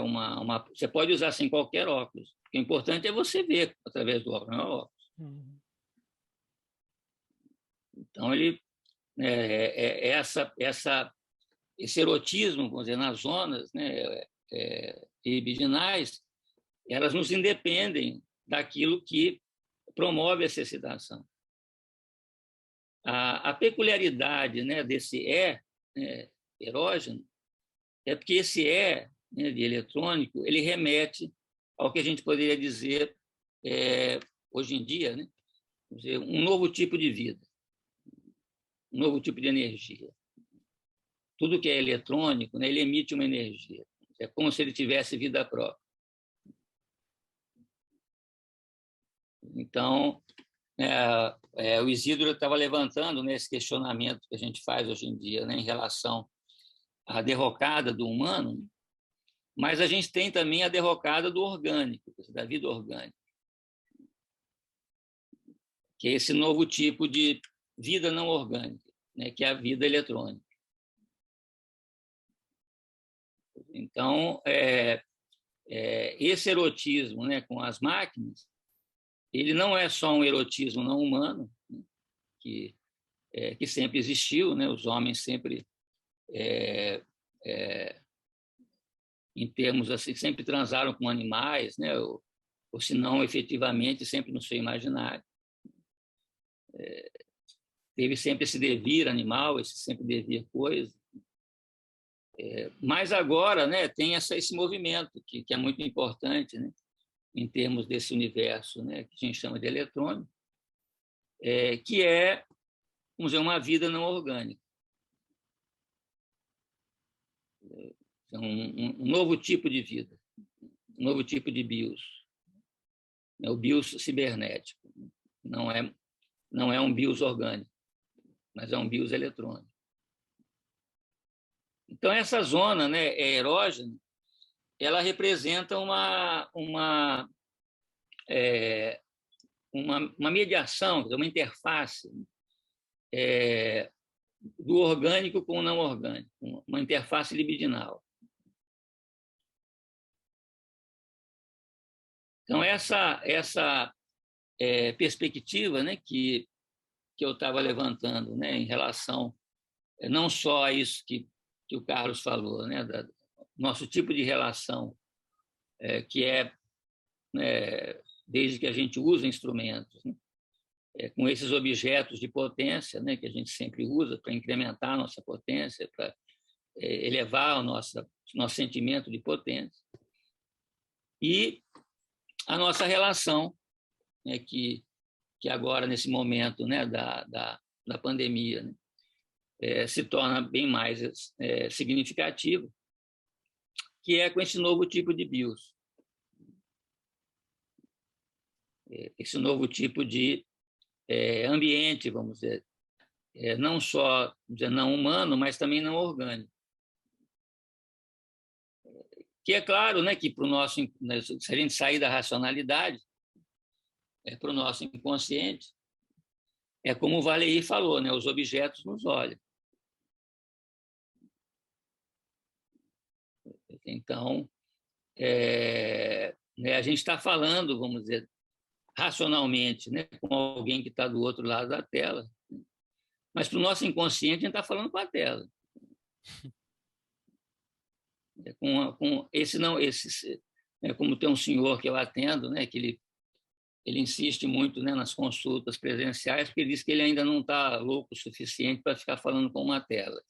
você pode usar sem qualquer óculos. O importante é você ver através do óculos, não é o óculos. Então, ele esse erotismo, vamos dizer, nas zonas, né, libidinais, elas nos independem daquilo que promove essa excitação. A peculiaridade, né, desse erógeno é porque esse né, de eletrônico, ele remete ao que a gente poderia dizer hoje em dia, né, vamos dizer, um novo tipo de vida, um novo tipo de energia. Tudo que é eletrônico, né, ele emite uma energia. É como se ele tivesse vida própria. Então, o Isidro estava levantando, né, esse questionamento que a gente faz hoje em dia, né, em relação à derrocada do humano, mas a gente tem também a derrocada do orgânico, da vida orgânica, que é esse novo tipo de vida não orgânica, né, que é a vida eletrônica. Então, esse erotismo, né, com as máquinas, ele não é só um erotismo não humano, né, que sempre existiu, né, os homens sempre, em termos assim, sempre transaram com animais, né, ou se não, efetivamente, sempre no seu imaginário. Teve sempre esse devir animal, esse sempre devir coisa. Mas agora, né, tem esse movimento que é muito importante, né, em termos desse universo, né, que a gente chama de eletrônico, que é, vamos dizer, uma vida não orgânica. Um novo tipo de vida, um novo tipo de bios. O bios cibernético. Não é um bios orgânico, mas é um bios eletrônico. Então, essa zona, né, erógena, ela representa uma mediação, uma interface do orgânico com o não orgânico, uma interface libidinal. Então, essa perspectiva, né, que eu estava levantando, né, em relação não só a isso que o Carlos falou, né, nosso tipo de relação que desde que a gente usa instrumentos, né, com esses objetos de potência, né, que a gente sempre usa para incrementar a nossa potência, para elevar o nosso sentimento de potência, e a nossa relação, né, que agora, nesse momento, né, da pandemia, né, se torna bem mais significativa, que é com esse novo tipo de BIOS, esse novo tipo de ambiente, vamos dizer, não só não humano, mas também não orgânico. Que é claro, né, que para o nosso, né, se a gente sair da racionalidade, para o nosso inconsciente, é como o Valery falou, né, os objetos nos olham. Então, né, a gente está falando, vamos dizer, racionalmente, né, com alguém que está do outro lado da tela, mas para o nosso inconsciente a gente está falando com a tela. Com esse não, como tem um senhor que eu atendo, né, que ele insiste muito, né, nas consultas presenciais, porque ele diz que ele ainda não está louco o suficiente para ficar falando com uma tela.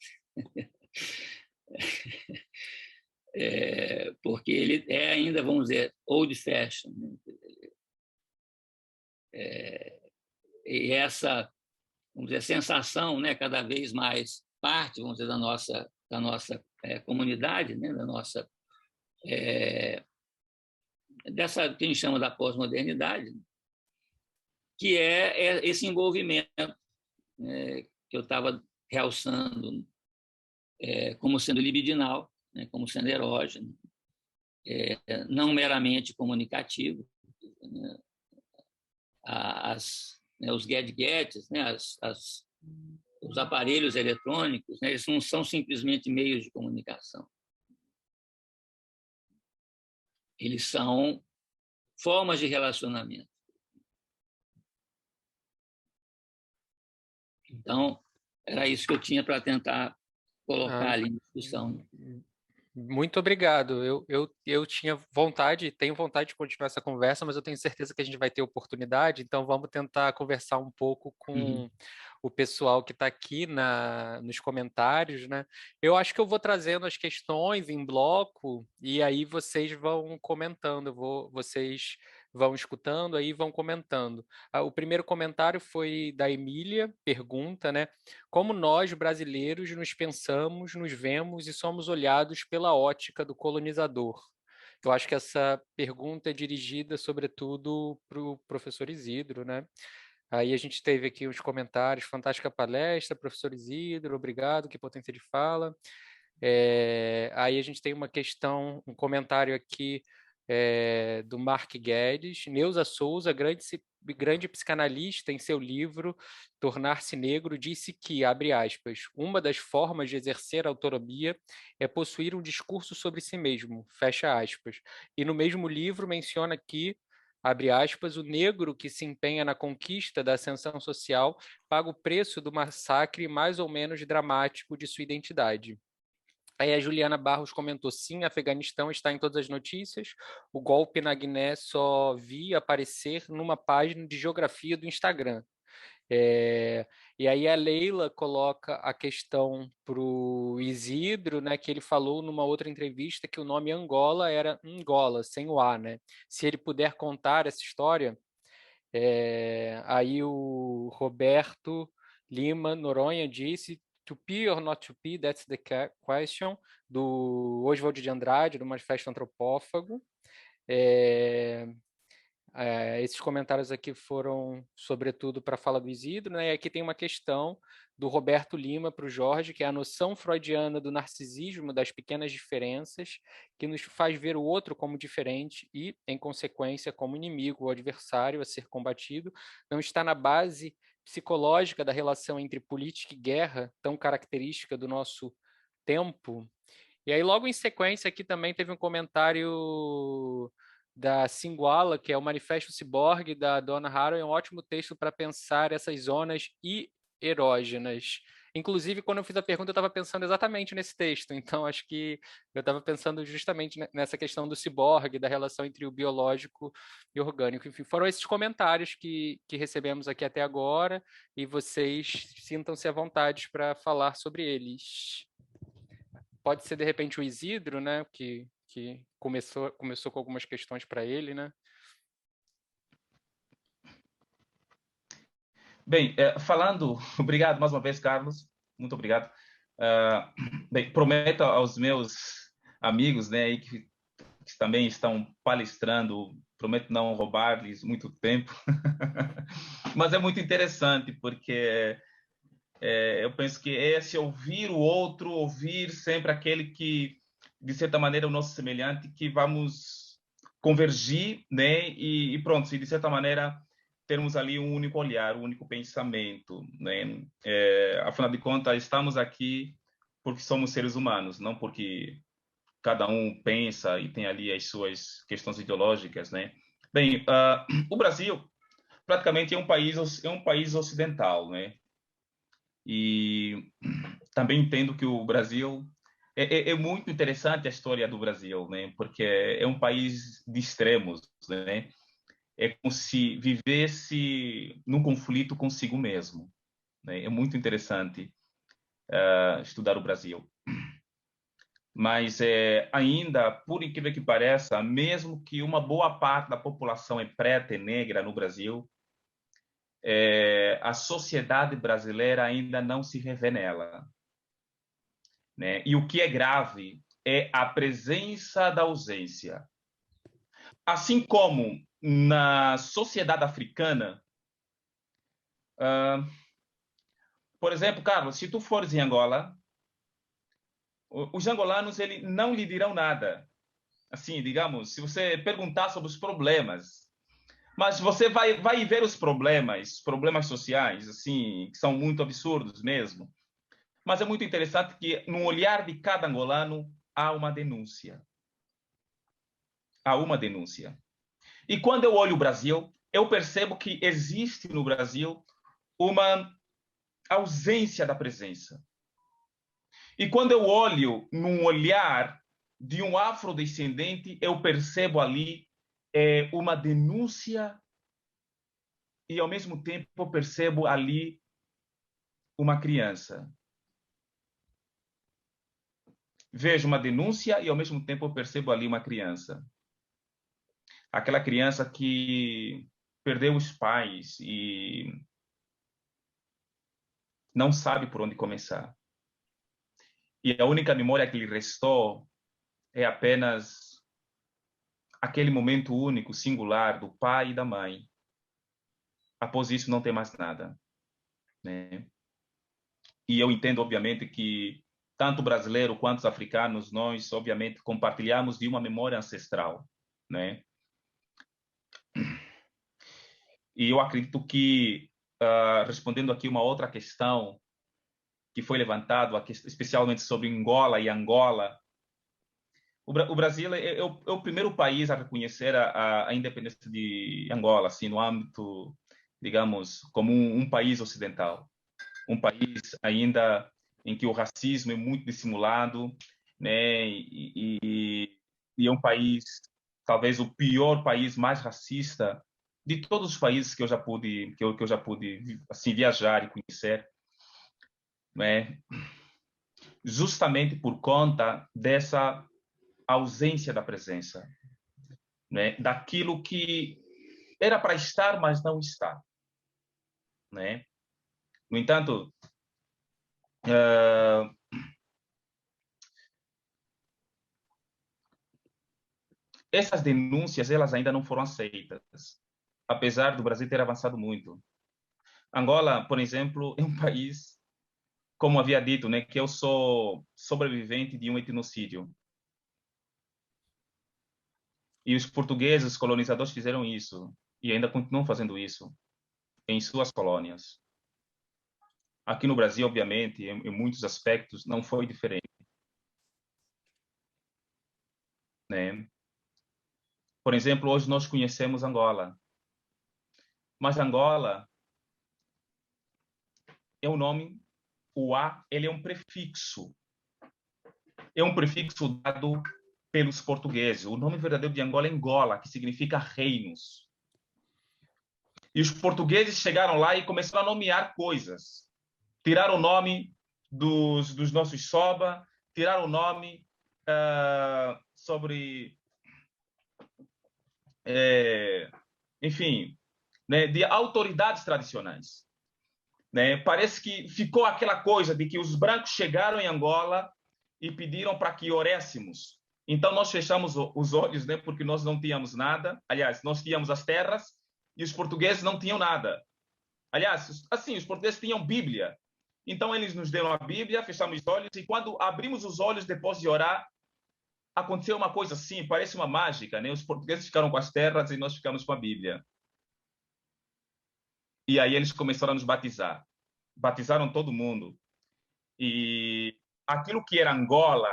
Porque ele é ainda, vamos dizer, old fashion. Né? E essa, vamos dizer, sensação, né, cada vez mais parte, vamos dizer, da nossa comunidade, né, da nossa dessa que a gente chama da pós-modernidade, que é esse envolvimento que eu estava realçando como sendo libidinal, né, como sendo erógeno, não meramente comunicativo. Né, os gadgets, né, os aparelhos eletrônicos, né, eles não são simplesmente meios de comunicação. Eles são formas de relacionamento. Então, era isso que eu tinha para tentar colocar ali em discussão. Muito obrigado. Eu tinha vontade, tenho vontade de continuar essa conversa, mas eu tenho certeza que a gente vai ter oportunidade, então vamos tentar conversar um pouco com o pessoal que está aqui nos comentários, né? Eu acho que eu vou trazendo as questões em bloco e aí vocês vão comentando, vocês vão escutando, aí vão comentando. O primeiro comentário foi da Emília, pergunta, né? Como nós, brasileiros, nos pensamos, nos vemos e somos olhados pela ótica do colonizador? Eu acho que essa pergunta é dirigida, sobretudo, para o professor Isidro, né? Aí a gente teve aqui os comentários, fantástica palestra, professor Isidro, obrigado, que potência de fala. Aí a gente tem uma questão, um comentário aqui do Mark Guedes. Neuza Souza, grande psicanalista, em seu livro Tornar-se Negro, disse que, abre aspas, uma das formas de exercer autonomia é possuir um discurso sobre si mesmo, fecha aspas. E no mesmo livro menciona que, abre aspas, o negro que se empenha na conquista da ascensão social paga o preço do massacre mais ou menos dramático de sua identidade. Aí a Juliana Barros comentou, sim, Afeganistão está em todas as notícias, o golpe na Guiné só vi aparecer numa página de geografia do Instagram. E aí a Leila coloca a questão para o Isidro, né, que ele falou numa outra entrevista que o nome Angola era Angola, sem o A, né? Se ele puder contar essa história, aí o Roberto Lima Noronha disse to be or not to be, that's the question, do Oswald de Andrade, do Manifesto Antropófago. Esses comentários aqui foram, sobretudo, para a fala do Isidro, né? E aqui tem uma questão do Roberto Lima para o Jorge, que é a noção freudiana do narcisismo, das pequenas diferenças, que nos faz ver o outro como diferente e, em consequência, como inimigo ou adversário a ser combatido, não está na base psicológica da relação entre política e guerra, tão característica do nosso tempo. E aí, logo em sequência, aqui também teve um comentário da Singuala, que é o Manifesto Ciborgue, da Donna Haraway, é um ótimo texto para pensar essas zonas erógenas. Inclusive, quando eu fiz a pergunta, eu estava pensando exatamente nesse texto. Então, acho que eu estava pensando justamente nessa questão do ciborgue, da relação entre o biológico e o orgânico. Enfim, foram esses comentários que recebemos aqui até agora, e vocês sintam-se à vontade para falar sobre eles. Pode ser, de repente, o Isidro, né, que começou com algumas questões para ele, né? Bem, falando, obrigado mais uma vez, Carlos, muito obrigado. Bem, prometo aos meus amigos, né, aí que também estão palestrando, prometo não roubar-lhes muito tempo, mas é muito interessante, porque eu penso que esse ouvir o outro, ouvir sempre aquele que, de certa maneira, é o nosso semelhante, que vamos convergir, né, e pronto, e de certa maneira termos ali um único olhar, um único pensamento, né? Afinal de contas, estamos aqui porque somos seres humanos, não porque cada um pensa e tem ali as suas questões ideológicas, né? Bem, o Brasil praticamente é um país ocidental, né? E também entendo que o Brasil é muito interessante a história do Brasil, né? Porque é um país de extremos, né? É como se vivesse num conflito consigo mesmo, né? É muito interessante estudar o Brasil. Mas ainda, por incrível que pareça, mesmo que uma boa parte da população é preta e negra no Brasil, a sociedade brasileira ainda não se revê nela, né? E o que é grave é a presença da ausência. Assim como na sociedade africana, por exemplo, Carlos, se tu fores em Angola, os angolanos não lhe dirão nada. Assim, digamos, se você perguntar sobre os problemas, mas você vai ver os problemas sociais, assim, que são muito absurdos mesmo. Mas é muito interessante que no olhar de cada angolano há uma denúncia. Há uma denúncia. E quando eu olho o Brasil, eu percebo que existe no Brasil uma ausência da presença. E quando eu olho num olhar de um afrodescendente, eu percebo ali uma denúncia e, ao mesmo tempo, eu percebo ali uma criança. Vejo uma denúncia e, ao mesmo tempo, eu percebo ali uma criança. Aquela criança que perdeu os pais e não sabe por onde começar. E a única memória que lhe restou é apenas aquele momento único, singular, do pai e da mãe. Após isso, não tem mais nada, né? E eu entendo, obviamente, que tanto brasileiro quanto os africanos, nós, obviamente, compartilhamos de uma memória ancestral, né? E eu acredito que, respondendo aqui uma outra questão que foi levantada, especialmente sobre Angola e Angola, o Brasil é o primeiro país a reconhecer a independência de Angola, assim, no âmbito, digamos, como um país ocidental. Um país ainda em que o racismo é muito dissimulado, né? E é um país, talvez o pior país mais racista de todos os países que eu já pude assim viajar e conhecer, né? Justamente por conta dessa ausência da presença, né? Daquilo que era para estar, mas não está, né? No entanto, essas denúncias elas ainda não foram aceitas, apesar do Brasil ter avançado muito. Angola, por exemplo, é um país, como havia dito, né, que eu sou sobrevivente de um etnocídio. E os portugueses, colonizadores, fizeram isso e ainda continuam fazendo isso em suas colônias. Aqui no Brasil, obviamente, em muitos aspectos, não foi diferente, né? Por exemplo, hoje nós conhecemos Angola, mas Angola é um nome o A, ele é um prefixo. É um prefixo dado pelos portugueses. O nome verdadeiro de Angola é Angola, que significa reinos. E os portugueses chegaram lá e começaram a nomear coisas. Tiraram o nome dos nossos soba, tiraram o nome sobre... enfim, né, de autoridades tradicionais. Né? Parece que ficou aquela coisa de que os brancos chegaram em Angola e pediram para que oréssemos. Então, nós fechamos os olhos, né, porque nós não tínhamos nada. Aliás, nós tínhamos as terras e os portugueses não tinham nada. Aliás, assim, os portugueses tinham Bíblia. Então, eles nos deram a Bíblia, fechamos os olhos, e quando abrimos os olhos depois de orar, aconteceu uma coisa assim, parece uma mágica, né? Os portugueses ficaram com as terras e nós ficamos com a Bíblia. E aí eles começaram a nos batizar. Batizaram todo mundo. E aquilo que era Angola,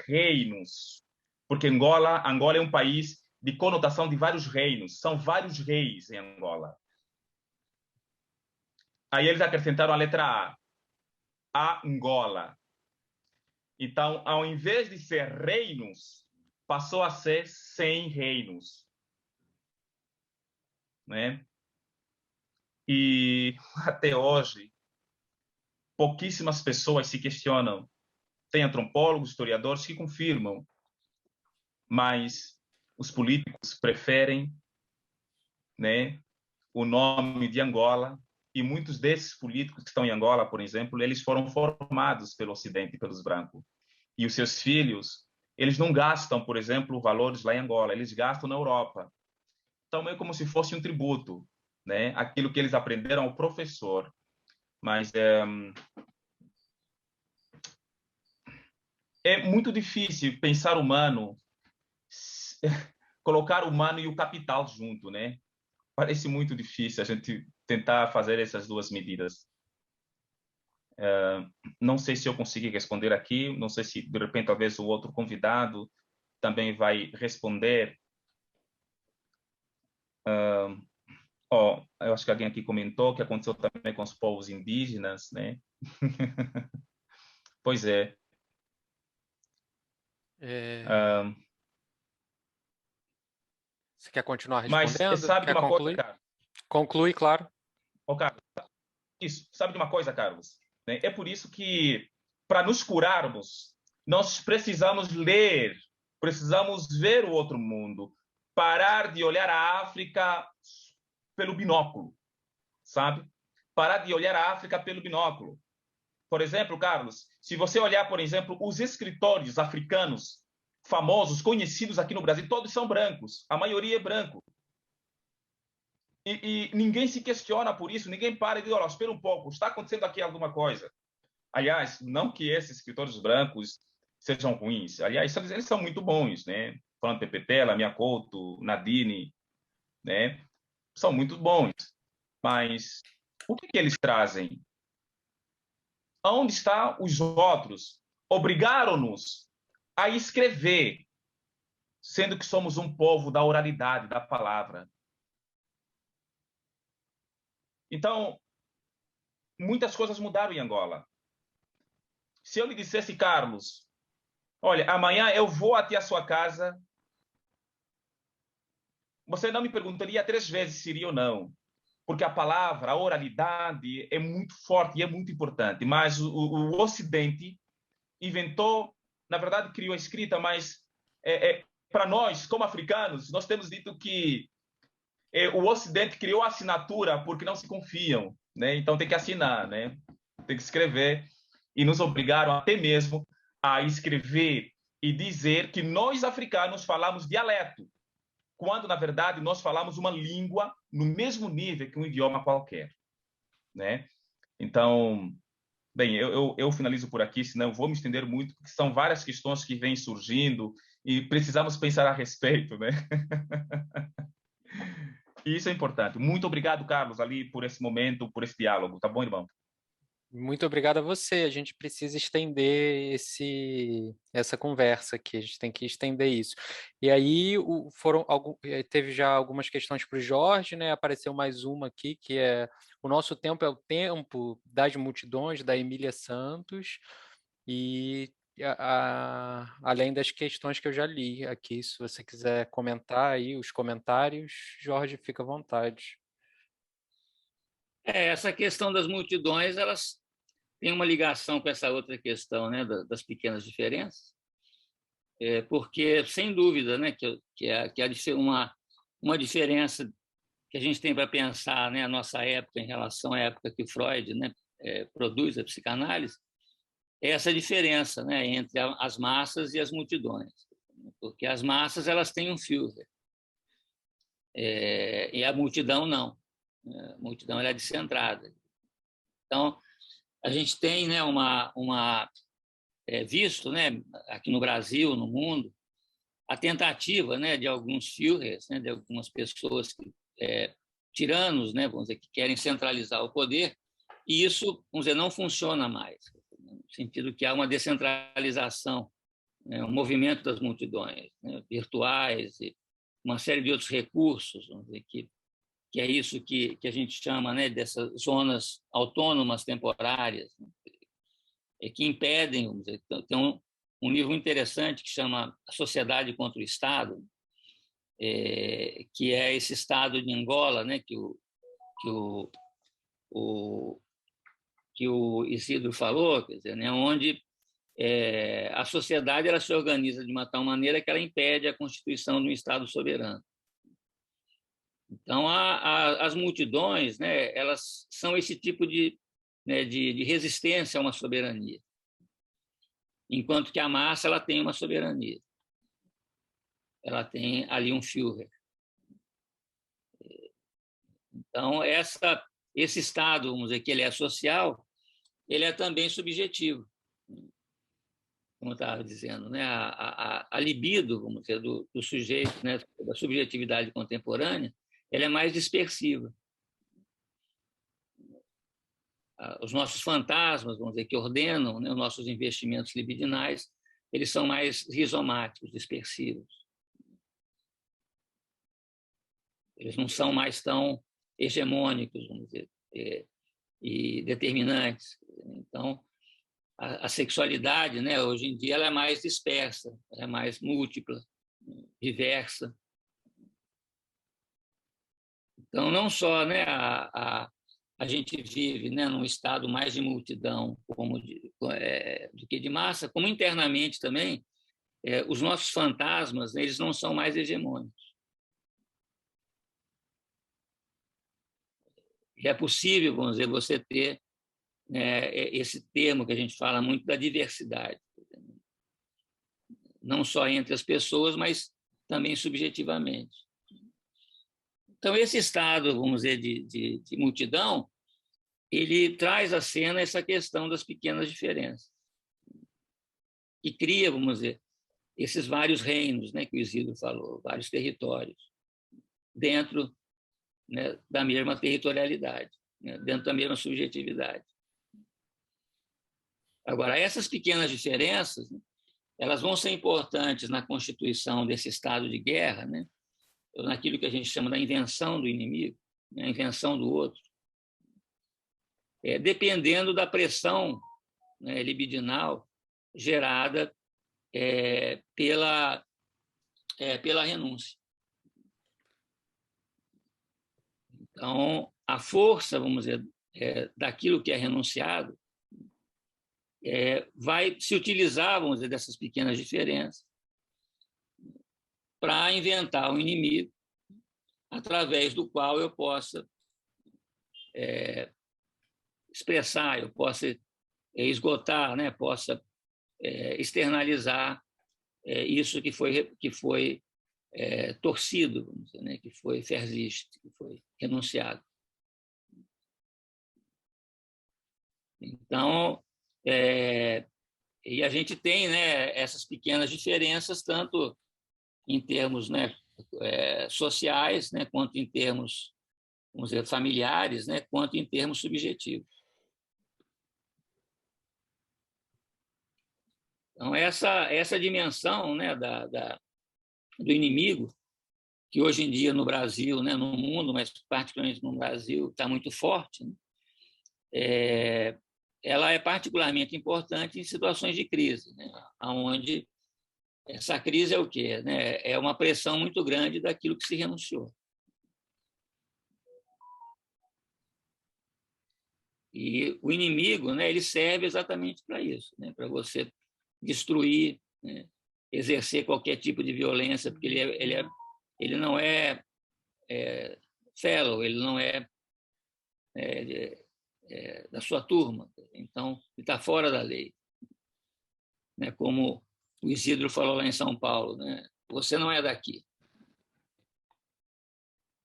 reinos, porque Angola é um país de conotação de vários reinos, são vários reis em Angola. Aí eles acrescentaram a letra A, Angola. Então, ao invés de ser reinos, passou a ser 100 reinos. Né? E até hoje, pouquíssimas pessoas se questionam. Tem antropólogos, historiadores que confirmam, mas os políticos preferem, né, o nome de Angola, e muitos desses políticos que estão em Angola, por exemplo, eles foram formados pelo Ocidente, pelos brancos. E os seus filhos, eles não gastam, por exemplo, valores lá em Angola, eles gastam na Europa. Então, é como se fosse um tributo, né? Aquilo que eles aprenderam ao professor. Mas é muito difícil pensar humano, colocar o humano e o capital junto, né? Parece muito difícil a gente tentar fazer essas duas medidas. Não sei se eu consegui responder aqui, não sei se, de repente, talvez o outro convidado também vai responder. Eu acho que alguém aqui comentou que aconteceu também com os povos indígenas, né? Pois é. Você quer continuar Mas respondendo? sabe de Quer uma coisa, concluir? Carlos? Conclui, claro. Carlos, isso, sabe de uma coisa, Carlos? É por isso que, para nos curarmos, nós precisamos ler, precisamos ver o outro mundo, parar de olhar a África pelo binóculo, sabe? Parar de olhar a África pelo binóculo. Por exemplo, Carlos, se você olhar, por exemplo, os escritores africanos famosos, conhecidos aqui no Brasil, todos são brancos, a maioria é branco. E ninguém se questiona por isso, ninguém para e diz, olha, espera um pouco, está acontecendo aqui alguma coisa. Aliás, não que esses escritores brancos sejam ruins, aliás, eles são muito bons, né? Falando Pepetela, Miyakoto, Nadine, né? São muito bons, mas o que eles trazem? Onde estão os outros? Obrigaram-nos a escrever, sendo que somos um povo da oralidade, da palavra. Então, muitas coisas mudaram em Angola. Se eu lhe dissesse, Carlos, olha, amanhã eu vou até a sua casa, você não me perguntaria 3 vezes se iria ou não, porque a palavra, a oralidade é muito forte e é muito importante. Mas o Ocidente inventou, na verdade, criou a escrita, mas para nós, como africanos, nós temos dito que o Ocidente criou a assinatura porque não se confiam, né? Então tem que assinar, né? Tem que escrever, e nos obrigaram até mesmo a escrever e dizer que nós africanos falamos dialeto, quando na verdade nós falamos uma língua no mesmo nível que um idioma qualquer, né? Então, bem, eu finalizo por aqui, senão eu vou me estender muito, porque são várias questões que vêm surgindo e precisamos pensar a respeito, né? E isso é importante. Muito obrigado, Carlos, ali, por esse momento, por esse diálogo. Tá bom, irmão? Muito obrigado a você. A gente precisa estender essa conversa aqui, a gente tem que estender isso. E aí teve já algumas questões para o Jorge, né? Apareceu mais uma aqui, que é O Nosso Tempo é o Tempo das Multidões, da Emília Santos, e além das questões que eu já li aqui, se você quiser comentar aí os comentários, Jorge, fica à vontade. Essa questão das multidões, elas têm uma ligação com essa outra questão, né, das pequenas diferenças, porque, sem dúvida, né, que há uma diferença que a gente tem para pensar, né, a nossa época em relação à época que Freud, né, produz a psicanálise, é essa diferença, né, entre as massas e as multidões, porque as massas elas têm um Führer, e a multidão não. A multidão ela é descentrada. Então, a gente tem, né, visto, né, aqui no Brasil, no mundo, a tentativa, né, de alguns Führers, né, de algumas pessoas tiranos, né, vamos dizer, que querem centralizar o poder, e isso, vamos dizer, não funciona mais, no sentido que há uma descentralização, né, um movimento das multidões, né, virtuais e uma série de outros recursos, vamos dizer, que é isso que a gente chama, né, dessas zonas autônomas temporárias, né, que impedem, vamos dizer, tem um livro interessante que chama A Sociedade contra o Estado, que é esse estado de Angola, né, que o Isidro falou, quer dizer, né, onde a sociedade ela se organiza de uma tal maneira que ela impede a constituição de um Estado soberano. Então, as multidões, né, elas são esse tipo né, de resistência a uma soberania, enquanto que a massa ela tem uma soberania. Ela tem ali um Führer. Então, esse estado, vamos dizer, que ele é social, ele é também subjetivo. Como eu estava dizendo, né? A libido, vamos dizer, do sujeito, né, da subjetividade contemporânea, ela é mais dispersiva. Os nossos fantasmas, vamos dizer, que ordenam, né, os nossos investimentos libidinais, eles são mais rizomáticos, dispersivos. Eles não são mais tão hegemônicos, vamos dizer, e determinantes. Então, a sexualidade, né, hoje em dia, ela é mais dispersa, ela é mais múltipla, diversa. Então, não só, né, a gente vive, né, num estado mais de multidão do que de massa, como internamente também, os nossos fantasmas, né, eles não são mais hegemônicos. E é possível, vamos dizer, você ter, né, esse termo que a gente fala muito da diversidade, não só entre as pessoas, mas também subjetivamente. Então, esse estado, vamos dizer, de multidão, ele traz à cena essa questão das pequenas diferenças, e cria, vamos dizer, esses vários reinos, né, que o Isidro falou, vários territórios, dentro, né, da mesma territorialidade, né, dentro da mesma subjetividade. Agora, essas pequenas diferenças, né, elas vão ser importantes na constituição desse estado de guerra, né, naquilo que a gente chama da invenção do inimigo, né, a invenção do outro, dependendo da pressão, né, libidinal gerada pela renúncia. Então, a força, vamos dizer, daquilo que é renunciado vai se utilizar, vamos dizer, dessas pequenas diferenças para inventar um inimigo através do qual eu possa expressar, eu possa esgotar, né, possa externalizar isso que foi torcido, vamos dizer, né, que foi ferziste, que foi renunciado. Então, e a gente tem, né, essas pequenas diferenças, tanto em termos, né, sociais, né, quanto em termos, vamos dizer, familiares, né, quanto em termos subjetivos. Então, essa dimensão, né, do inimigo, que hoje em dia no Brasil, né, no mundo, mas particularmente no Brasil, está muito forte, né? Ela é particularmente importante em situações de crise, né? Onde essa crise é o quê? Né? É uma pressão muito grande daquilo que se renunciou. E o inimigo, né, ele serve exatamente para isso, né, para você destruir, né, exercer qualquer tipo de violência, porque ele não é, fellow, ele não é, da sua turma, então ele está fora da lei, né, como o Isidro falou lá em São Paulo, né, você não é daqui.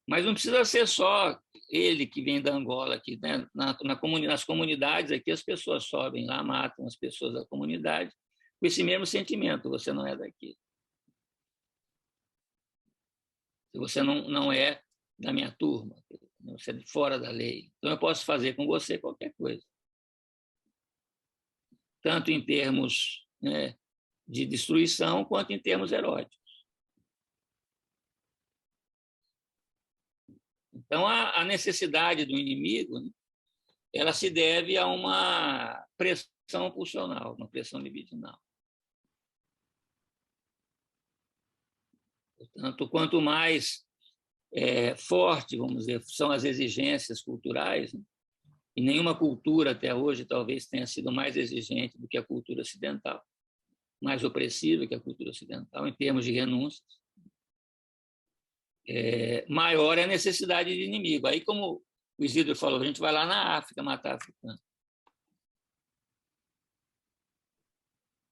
Mas não precisa ser só ele que vem da Angola aqui, né? Nas comunidades aqui as pessoas sobem lá, matam as pessoas da comunidade com esse mesmo sentimento, você não é daqui. Você não é da minha turma, você é de fora da lei. Então eu posso fazer com você qualquer coisa. Tanto em termos, né, de destruição, quanto em termos eróticos. Então, a necessidade do inimigo, né, ela se deve a uma pressão pulsional, uma pressão libidinal. Portanto, quanto mais forte, vamos dizer, são as exigências culturais, né, e nenhuma cultura até hoje talvez tenha sido mais exigente do que a cultura ocidental, mais opressiva que a cultura ocidental, em termos de renúncias, maior é a necessidade de inimigo. Aí, como o Isidro falou, a gente vai lá na África matar africano.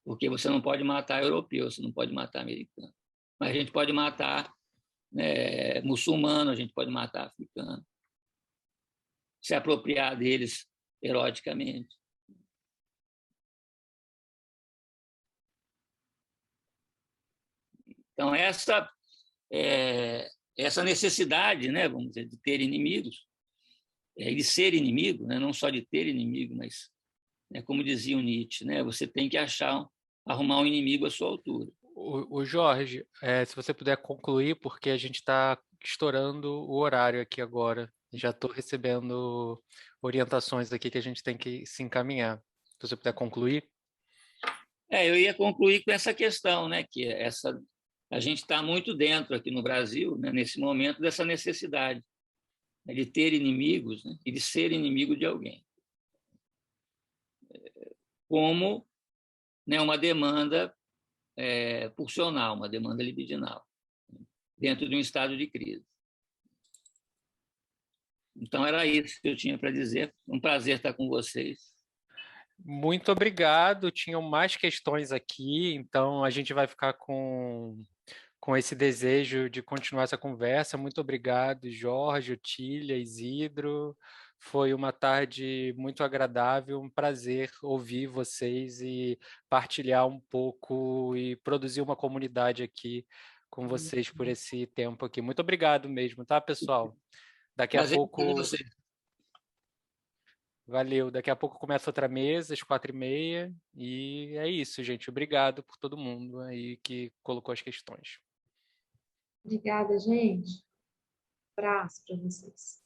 Porque você não pode matar europeu, você não pode matar americano. Mas a gente pode matar, né, muçulmano, a gente pode matar africano. Se apropriar deles eroticamente. Então, essa necessidade, né, vamos dizer, de ter inimigos, de ser inimigo, né, não só de ter inimigo, mas, né, como dizia o Nietzsche, né, você tem que arrumar um inimigo à sua altura. O Jorge, se você puder concluir, porque a gente está estourando o horário aqui agora. Já estou recebendo orientações aqui que a gente tem que se encaminhar. Se você puder concluir. Eu ia concluir com essa questão, né, que a gente está muito dentro aqui no Brasil, né, nesse momento, dessa necessidade, né, de ter inimigos, né, e de ser inimigo de alguém. Como, né, uma demanda pulsional, uma demanda libidinal, dentro de um estado de crise. Então, era isso que eu tinha para dizer. Um prazer estar com vocês. Muito obrigado. Tinham mais questões aqui, então a gente vai ficar com esse desejo de continuar essa conversa. Muito obrigado, Jorge, Otília, Isidro. Foi uma tarde muito agradável, um prazer ouvir vocês e partilhar um pouco e produzir uma comunidade aqui com vocês por esse tempo aqui. Muito obrigado mesmo, tá, pessoal? Daqui a pouco... Valeu. Daqui a pouco começa outra mesa, às 4h30. E é isso, gente. Obrigado por todo mundo aí que colocou as questões. Obrigada, gente. Abraço para vocês.